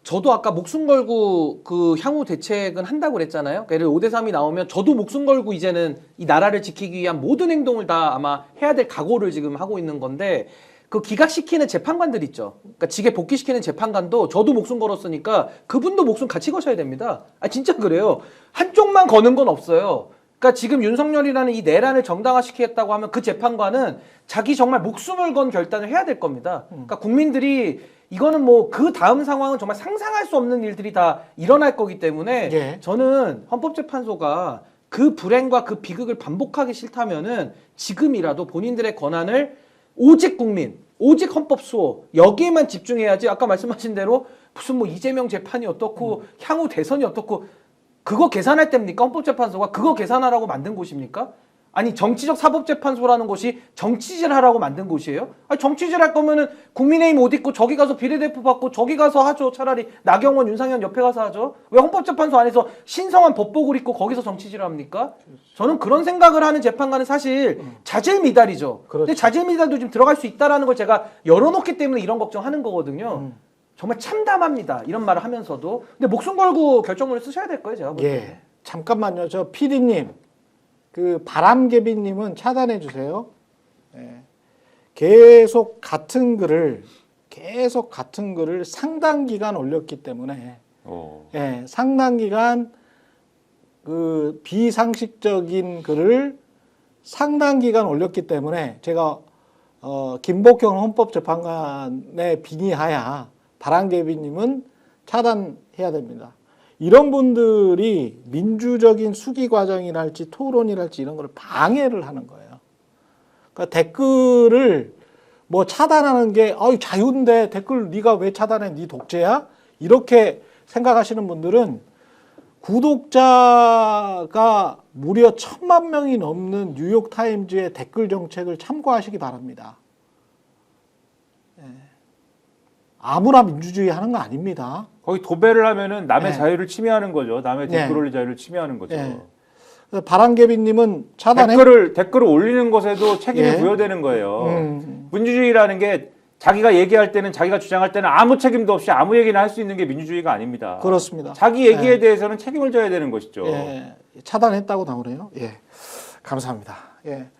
저도 아까 목숨 걸고 그 향후 대책은 한다고 그랬잖아요. 그러니까 예를 5대3이 나오면 저도 목숨 걸고 이제는 이 나라를 지키기 위한 모든 행동을 다 아마 해야 될 각오를 지금 하고 있는 건데 그 기각시키는 재판관들 있죠. 그러니까 직에 복귀시키는 재판관도 저도 목숨 걸었으니까 그분도 목숨 같이 거셔야 됩니다. 진짜 그래요. 한쪽만 거는 건 없어요. 그러니까 지금 윤석열이라는 이 내란을 정당화시키겠다고 하면 그 재판관은 자기 정말 목숨을 건 결단을 해야 될 겁니다. 그러니까 국민들이 이거는 뭐 그 다음 상황은 정말 상상할 수 없는 일들이 다 일어날 거기 때문에 저는 헌법재판소가 그 불행과 그 비극을 반복하기 싫다면은 지금이라도 본인들의 권한을 오직 국민, 오직 헌법 수호 여기에만 집중해야지. 아까 말씀하신 대로 무슨 뭐 이재명 재판이 어떻고 향후 대선이 어떻고 그거 계산할 때입니까? 헌법재판소가 그거 계산하라고 만든 곳입니까? 아니 정치적 사법재판소라는 곳이 정치질하라고 만든 곳이에요? 정치질할 거면은 국민의힘 옷 입고 저기 가서 비례대표 받고 저기 가서 하죠. 차라리 나경원, 윤상현 옆에 가서 하죠. 왜 헌법재판소 안에서 신성한 법복을 입고 거기서 정치질을 합니까? 저는 그런 생각을 하는 재판관은 사실 자질미달이죠. 근데 자질미달도 좀 들어갈 수 있다라는 걸 제가 열어놓기 때문에 이런 걱정하는 거거든요. 정말 참담합니다. 이런 말을 하면서도. 근데 목숨 걸고 결정문을 쓰셔야 될 거예요. 제가 볼 때. 잠깐만요. 저 PD님. 그 바람개비님은 차단해 주세요. 계속 같은 글을 상당 기간 올렸기 때문에 상당 기간 그 비상식적인 글을 상당 기간 올렸기 때문에 제가 김복형 헌법재판관의 빙의하야 바람개비님은 차단해야 됩니다. 이런 분들이 민주적인 수기 과정이랄지 토론이랄지 이런 걸 방해를 하는 거예요. 그러니까 댓글을 뭐 차단하는 게 자유인데 댓글 네가 왜 차단해? 네 독재야? 이렇게 생각하시는 분들은 구독자가 무려 1,000만 명이 넘는 뉴욕타임즈의 댓글 정책을 참고하시기 바랍니다. 예. 아무나 민주주의 하는 거 아닙니다. 거기 도배를 하면은 남의 네. 자유를 침해하는 거죠. 남의 네. 댓글 올릴 자유를 침해하는 거죠. 예. 그래서 바람개비님은 차단해. 댓글을 올리는 것에도 책임이 예. 부여되는 거예요. 민주주의라는 게 자기가 얘기할 때는 자기가 주장할 때는 아무 책임도 없이 아무 얘기나 할 수 있는 게 민주주의가 아닙니다. 그렇습니다. 자기 얘기에 예. 대해서는 책임을 져야 되는 것이죠. 예. 차단했다고 나오네요. 예. 감사합니다. 예.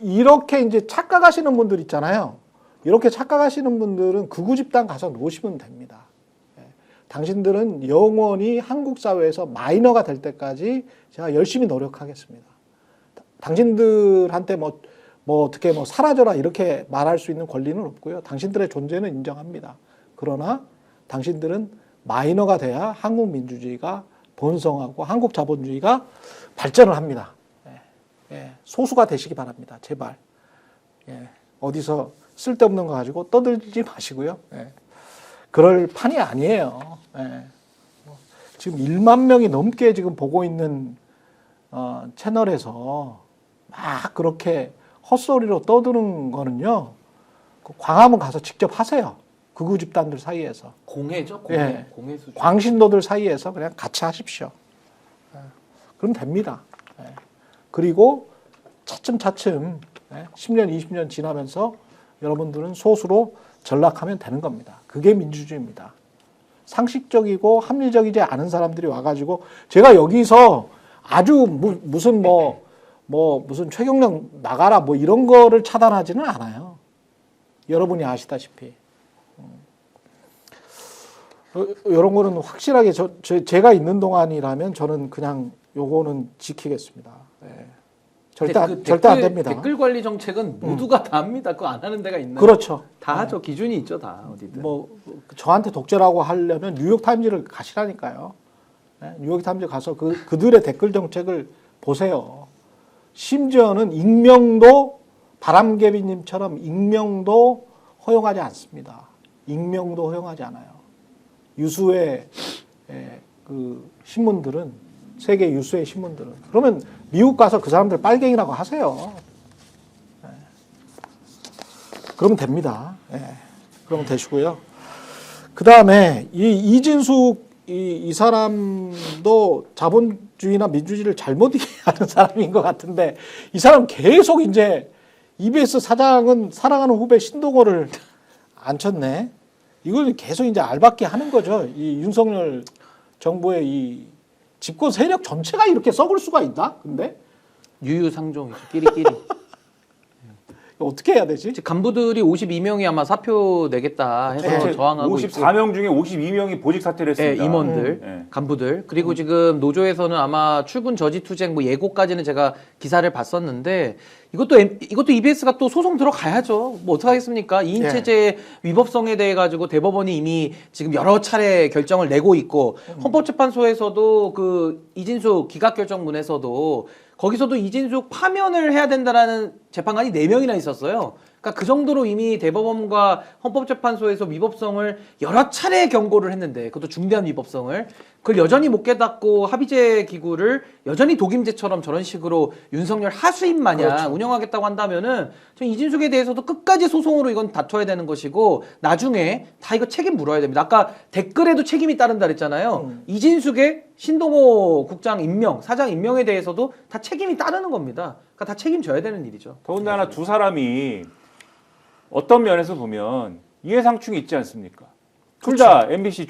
이렇게 이제 착각하시는 분들 있잖아요. 이렇게 착각하시는 분들은 극우 집단 가서 놓으시면 됩니다. 예. 당신들은 영원히 한국 사회에서 마이너가 될 때까지 제가 열심히 노력하겠습니다. 당신들한테 뭐 어떻게 사라져라 이렇게 말할 수 있는 권리는 없고요. 당신들의 존재는 인정합니다. 그러나 당신들은 마이너가 돼야 한국 민주주의가 번성하고 한국 자본주의가 발전을 합니다. 예. 예. 소수가 되시기 바랍니다. 제발. 예. 어디서 쓸데없는 거 가지고 떠들지 마시고요. 예. 그럴 판이 아니에요. 예. 지금 1만 명이 넘게 지금 보고 있는 채널에서 막 그렇게 헛소리로 떠드는 거는요. 그 광화문 가서 직접 하세요. 극우 집단들 사이에서. 공해죠, 공해. 예. 공해 수준. 광신도들 사이에서 그냥 같이 하십시오. 예. 그럼 됩니다. 예. 그리고 차츰차츰 10년, 20년 지나면서 여러분들은 소수로 전락하면 되는 겁니다. 그게 민주주의입니다. 상식적이고 합리적이지 않은 사람들이 와가지고 제가 여기서 아주 무슨 무슨 최경령 나가라 뭐 이런 거를 차단하지는 않아요. 여러분이 아시다시피. 이런 거는 확실하게 제가 있는 동안이라면 저는 그냥 요거는 지키겠습니다. 네. 절대 안 됩니다. 댓글 관리 정책은 모두가 다 합니다. 그거 안 하는 데가 있나요? 그렇죠. 다 하죠. 기준이 있죠, 다 어디든. 저한테 독재라고 하려면 뉴욕타임즈를 가시라니까요. 네? 뉴욕타임즈 가서 그들의 댓글 정책을 보세요. 심지어는 익명도 바람개비님처럼 익명도 허용하지 않습니다. 익명도 허용하지 않아요. 유수의 그 신문들은 세계 유수의 신문들은 그러면 미국 가서 그 사람들 빨갱이라고 하세요. 네. 그러면 됩니다. 네. 그러면 되시고요. 그 다음에 이진숙 이 사람도 자본주의나 민주주의를 잘못 이해하는 사람인 것 같은데 이 사람 계속 이제 EBS 사장은 사랑하는 후배 신동호를 앉혔네. 이걸 계속 이제 알박기 하는 거죠. 이 윤석열 정부의 이 집권 세력 전체가 이렇게 썩을 수가 있나? 근데 유유상종이죠. 끼리끼리. 어떻게 해야 되지? 간부들이 52명이 아마 사표 내겠다 해서 네. 저항하고 54명 중에 52명이 보직 사퇴를 있고, 했습니다. 임원들, 네. 간부들. 그리고 지금 노조에서는 아마 출근 저지 투쟁 뭐 예고까지는 제가 기사를 봤었는데 이것도 EBS가 또 소송 들어가야죠. 뭐 어떡하겠습니까? 2인 체제 위법성에 대해 가지고 대법원이 이미 지금 여러 차례 결정을 내고 있고 헌법재판소에서도 그 이진숙 기각결정문에서도 거기서도 이진숙 파면을 해야 된다라는 재판관이 4명이나 있었어요. 그러니까 그 정도로 이미 대법원과 헌법재판소에서 위법성을 여러 차례 경고를 했는데 그것도 중대한 위법성을 그걸 여전히 못 깨닫고 합의제 기구를 여전히 독임제처럼 저런 식으로 윤석열 하수인 마냥 그렇죠. 운영하겠다고 한다면은 저 이진숙에 대해서도 끝까지 소송으로 이건 다퉈야 되는 것이고 나중에 다 이거 책임 물어야 됩니다. 아까 댓글에도 책임이 따른다 그랬잖아요. 이진숙의 신동호 국장 임명, 사장 임명에 대해서도 다 책임이 따르는 겁니다. 그러니까 다 책임져야 되는 일이죠. 더군다나 두 사람이 어떤 면에서 보면 이해상충이 있지 않습니까? 둘 다 MBC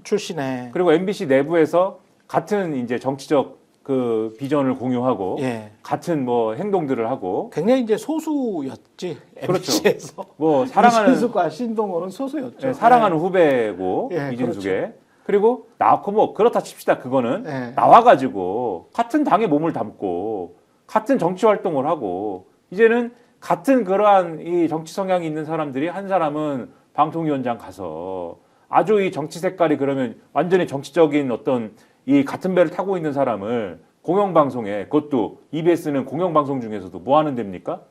출신에 그리고 MBC 내부에서 같은 이제 정치적 그 비전을 공유하고 같은 뭐 행동들을 하고 굉장히 이제 소수였지. 그렇죠. MBC에서 뭐 사랑하는 이진숙과 신동호는 소수였죠. 네, 사랑하는 후배고 예, 이진숙의 그렇죠. 그리고 나왔고 뭐 그렇다 칩시다. 그거는 나와가지고 같은 당에 몸을 담고 같은 정치 활동을 하고 이제는 같은 그러한 이 정치 성향이 있는 사람들이 한 사람은 방통위원장 가서 아주 이 정치 색깔이 그러면 완전히 정치적인 어떤 이 같은 배를 타고 있는 사람을 공영방송에 그것도 EBS는 공영방송 중에서도 뭐 하는 데입니까?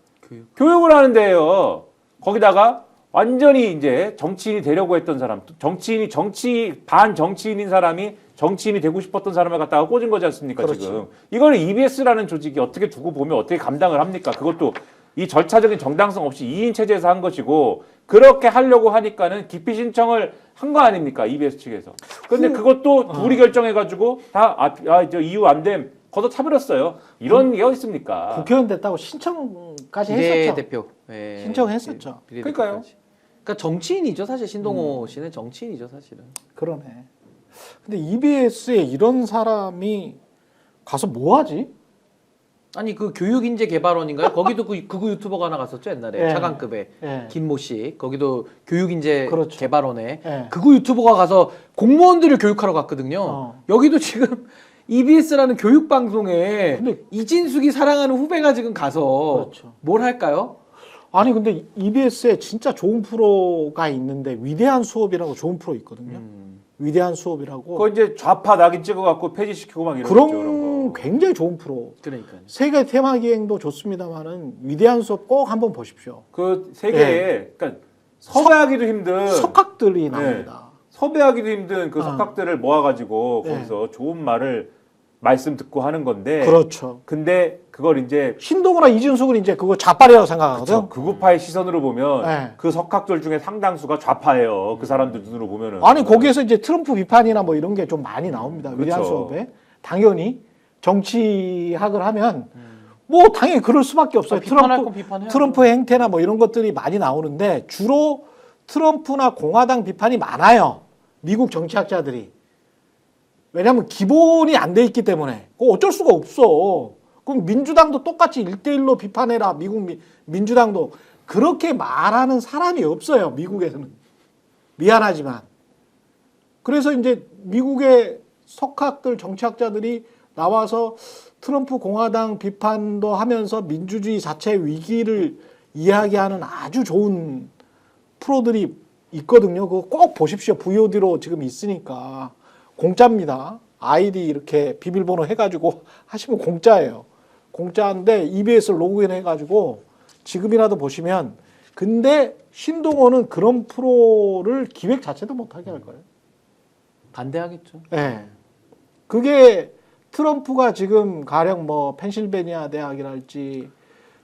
교육을 하는 데예요. 거기다가 완전히 이제 정치인이 되려고 했던 사람, 정치인이 반정치인인 사람이 정치인이 되고 싶었던 사람을 갖다가 꽂은 거지 않습니까? 그렇죠. 지금 이걸 EBS라는 조직이 어떻게 두고 보면 어떻게 감당을 합니까? 그것도 이 절차적인 정당성 없이 2인 체제에서 한 것이고 그렇게 하려고 하니까는 기피 신청을 한 거 아닙니까? EBS 측에서. 근데 그것도 둘이 결정해가지고 저 이유 안 됨 걷어차버렸어요. 이런 게 어디 있습니까? 국회의원 됐다고 신청까지 했었죠. 비례대표. 예. 신청했었죠. 그러니까요. 그러니까 정치인이죠, 사실 신동호 씨는 정치인이죠, 사실은. 그러네. 근데 EBS에 이런 사람이 가서 뭐 하지? 아니 그 교육인재개발원인가요? 거기도 그 극우 유튜버가 하나 갔었죠 옛날에 예. 차관급에 예. 김모 씨 거기도 교육인재 그렇죠. 개발원에 예. 극우 유튜버가 가서 공무원들을 교육하러 갔거든요. 여기도 지금 EBS라는 교육 방송에 근데- 이진숙이 사랑하는 후배가 지금 가서 그렇죠. 뭘 할까요? 아니 근데 EBS에 진짜 좋은 프로가 있는데 위대한 수업이라고 좋은 프로 있거든요. 위대한 수업이라고 그거 이제 좌파 낙인 찍어갖고 폐지시키고 막 이런 그런 거죠, 그런 거. 굉장히 좋은 프로. 그러니까요. 세계 테마 기행도 좋습니다만은 위대한 수업 꼭 한번 보십시오. 그 세계에 그러니까 섭외하기도 힘든 석학들이 나옵니다. 섭외하기도 힘든 그 아. 석학들을 모아가지고 네. 거기서 좋은 말을 말씀 듣고 하는 건데 그렇죠. 근데 그걸 이제 신동우나 이준숙은 이제 그거 좌빨이라고 생각하거든. 극우파의 시선으로 보면 네. 그 석학들 중에 상당수가 좌파예요. 그 사람들 눈으로 보면은. 아니 거기에서 이제 트럼프 비판이나 뭐 이런 게 좀 많이 나옵니다. 위대한 그렇죠. 수업에 당연히 정치학을 하면 뭐 당연히 그럴 수밖에 없어요. 비판할 건 비판해야죠. 트럼프의 행태나 뭐 이런 것들이 많이 나오는데 주로 트럼프나 공화당 비판이 많아요. 미국 정치학자들이. 왜냐하면 기본이 안 돼 있기 때문에. 그거 어쩔 수가 없어. 그럼 민주당도 똑같이 1대1로 비판해라. 미국 민주당도. 그렇게 말하는 사람이 없어요. 미국에서는. 미안하지만. 그래서 이제 미국의 석학들, 정치학자들이 나와서 트럼프 공화당 비판도 하면서 민주주의 자체의 위기를 이야기하는 아주 좋은 프로들이 있거든요. 그거 꼭 보십시오. VOD로 지금 있으니까. 공짜입니다. 아이디 이렇게 비밀번호 해가지고 하시면 공짜예요. 공짜인데 EBS 로그인 해가지고 지금이라도 보시면 근데 신동호는 그런 프로를 기획 자체도 못하게 할 거예요. 반대하겠죠. 네. 그게 트럼프가 지금 가령 뭐 펜실베니아 대학이랄지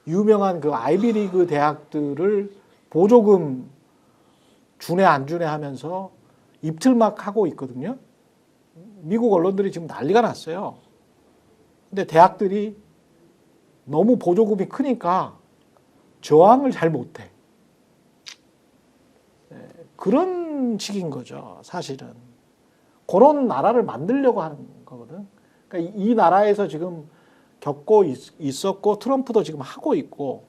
유명한 그 아이비리그 대학들을 보조금 주네 안 주네 하면서 입틀막 하고 있거든요. 미국 언론들이 지금 난리가 났어요. 근데 대학들이 너무 보조금이 크니까 저항을 잘 못해. 그런 식인 거죠, 사실은. 그런 나라를 만들려고 하는 거거든. 그러니까 이 나라에서 지금 겪고 있었고 트럼프도 지금 하고 있고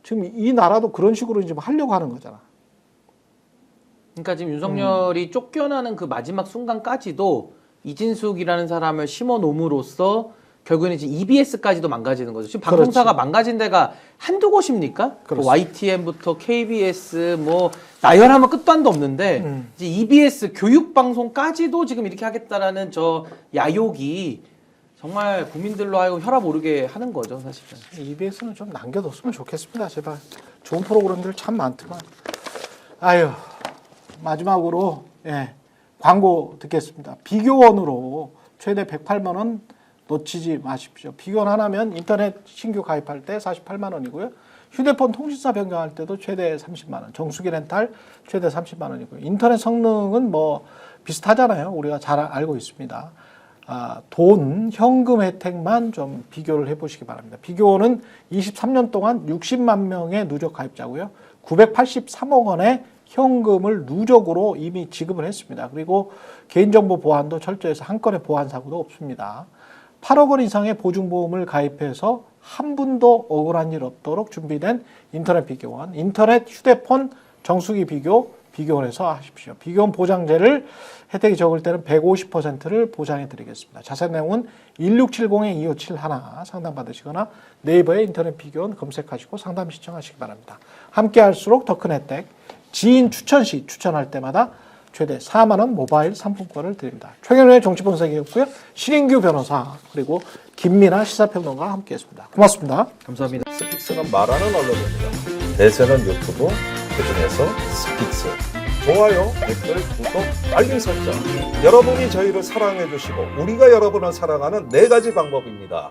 지금 이 나라도 그런 식으로 지금 하려고 하는 거잖아. 그러니까 지금 윤석열이 쫓겨나는 그 마지막 순간까지도 이진숙이라는 사람을 심어 놓음으로써 결국에는 이제 EBS까지도 망가지는 거죠. 지금 방송사가 그렇지. 망가진 데가 한두 곳입니까? 그렇습니다. YTN부터 KBS 뭐 나열하면 끝도 한도 없는데 이제 EBS 교육 방송까지도 지금 이렇게 하겠다라는 저 야욕이 정말 국민들로 하여금 혈압 오르게 하는 거죠, 사실은. EBS는 좀 남겨뒀으면 좋겠습니다, 제발. 좋은 프로그램들 참 많더만. 아유, 마지막으로 광고 듣겠습니다. 비교원으로 최대 108만 원 놓치지 마십시오. 비교원 하나면 인터넷 신규 가입할 때 48만 원이고요. 휴대폰 통신사 변경할 때도 최대 30만 원. 정수기 렌탈 최대 30만 원이고요. 인터넷 성능은 뭐 비슷하잖아요. 우리가 잘 알고 있습니다. 돈, 현금 혜택만 좀 비교를 해보시기 바랍니다. 비교원은 23년 동안 60만 명의 누적 가입자고요. 983억 원의 현금을 누적으로 이미 지급을 했습니다. 그리고 개인정보 보안도 철저해서 한 건의 보안 사고도 없습니다. 8억 원 이상의 보증보험을 가입해서 한 분도 억울한 일 없도록 준비된 인터넷 비교원, 인터넷 휴대폰 정수기 비교원에서 하십시오. 비교원 보장제를 혜택이 적을 때는 150%를 보장해 드리겠습니다. 자세한 내용은 1670-2571 상담받으시거나 네이버에 인터넷 비교원 검색하시고 상담 신청하시기 바랍니다. 함께 할수록 더 큰 혜택, 지인 추천 시 추천할 때마다 최대 4만 원 모바일 상품권을 드립니다. 최경련의 정치분석이었고요. 신인규 변호사 그리고 김민아 시사평론가와 함께했습니다. 고맙습니다. 감사합니다. 스픽스는 말하는 언론입니다. 대세는 유튜브, 그중에서 스픽스. 좋아요, 댓글, 구독, 알림 설정. 여러분이 저희를 사랑해 주시고 우리가 여러분을 사랑하는 4가지 방법입니다.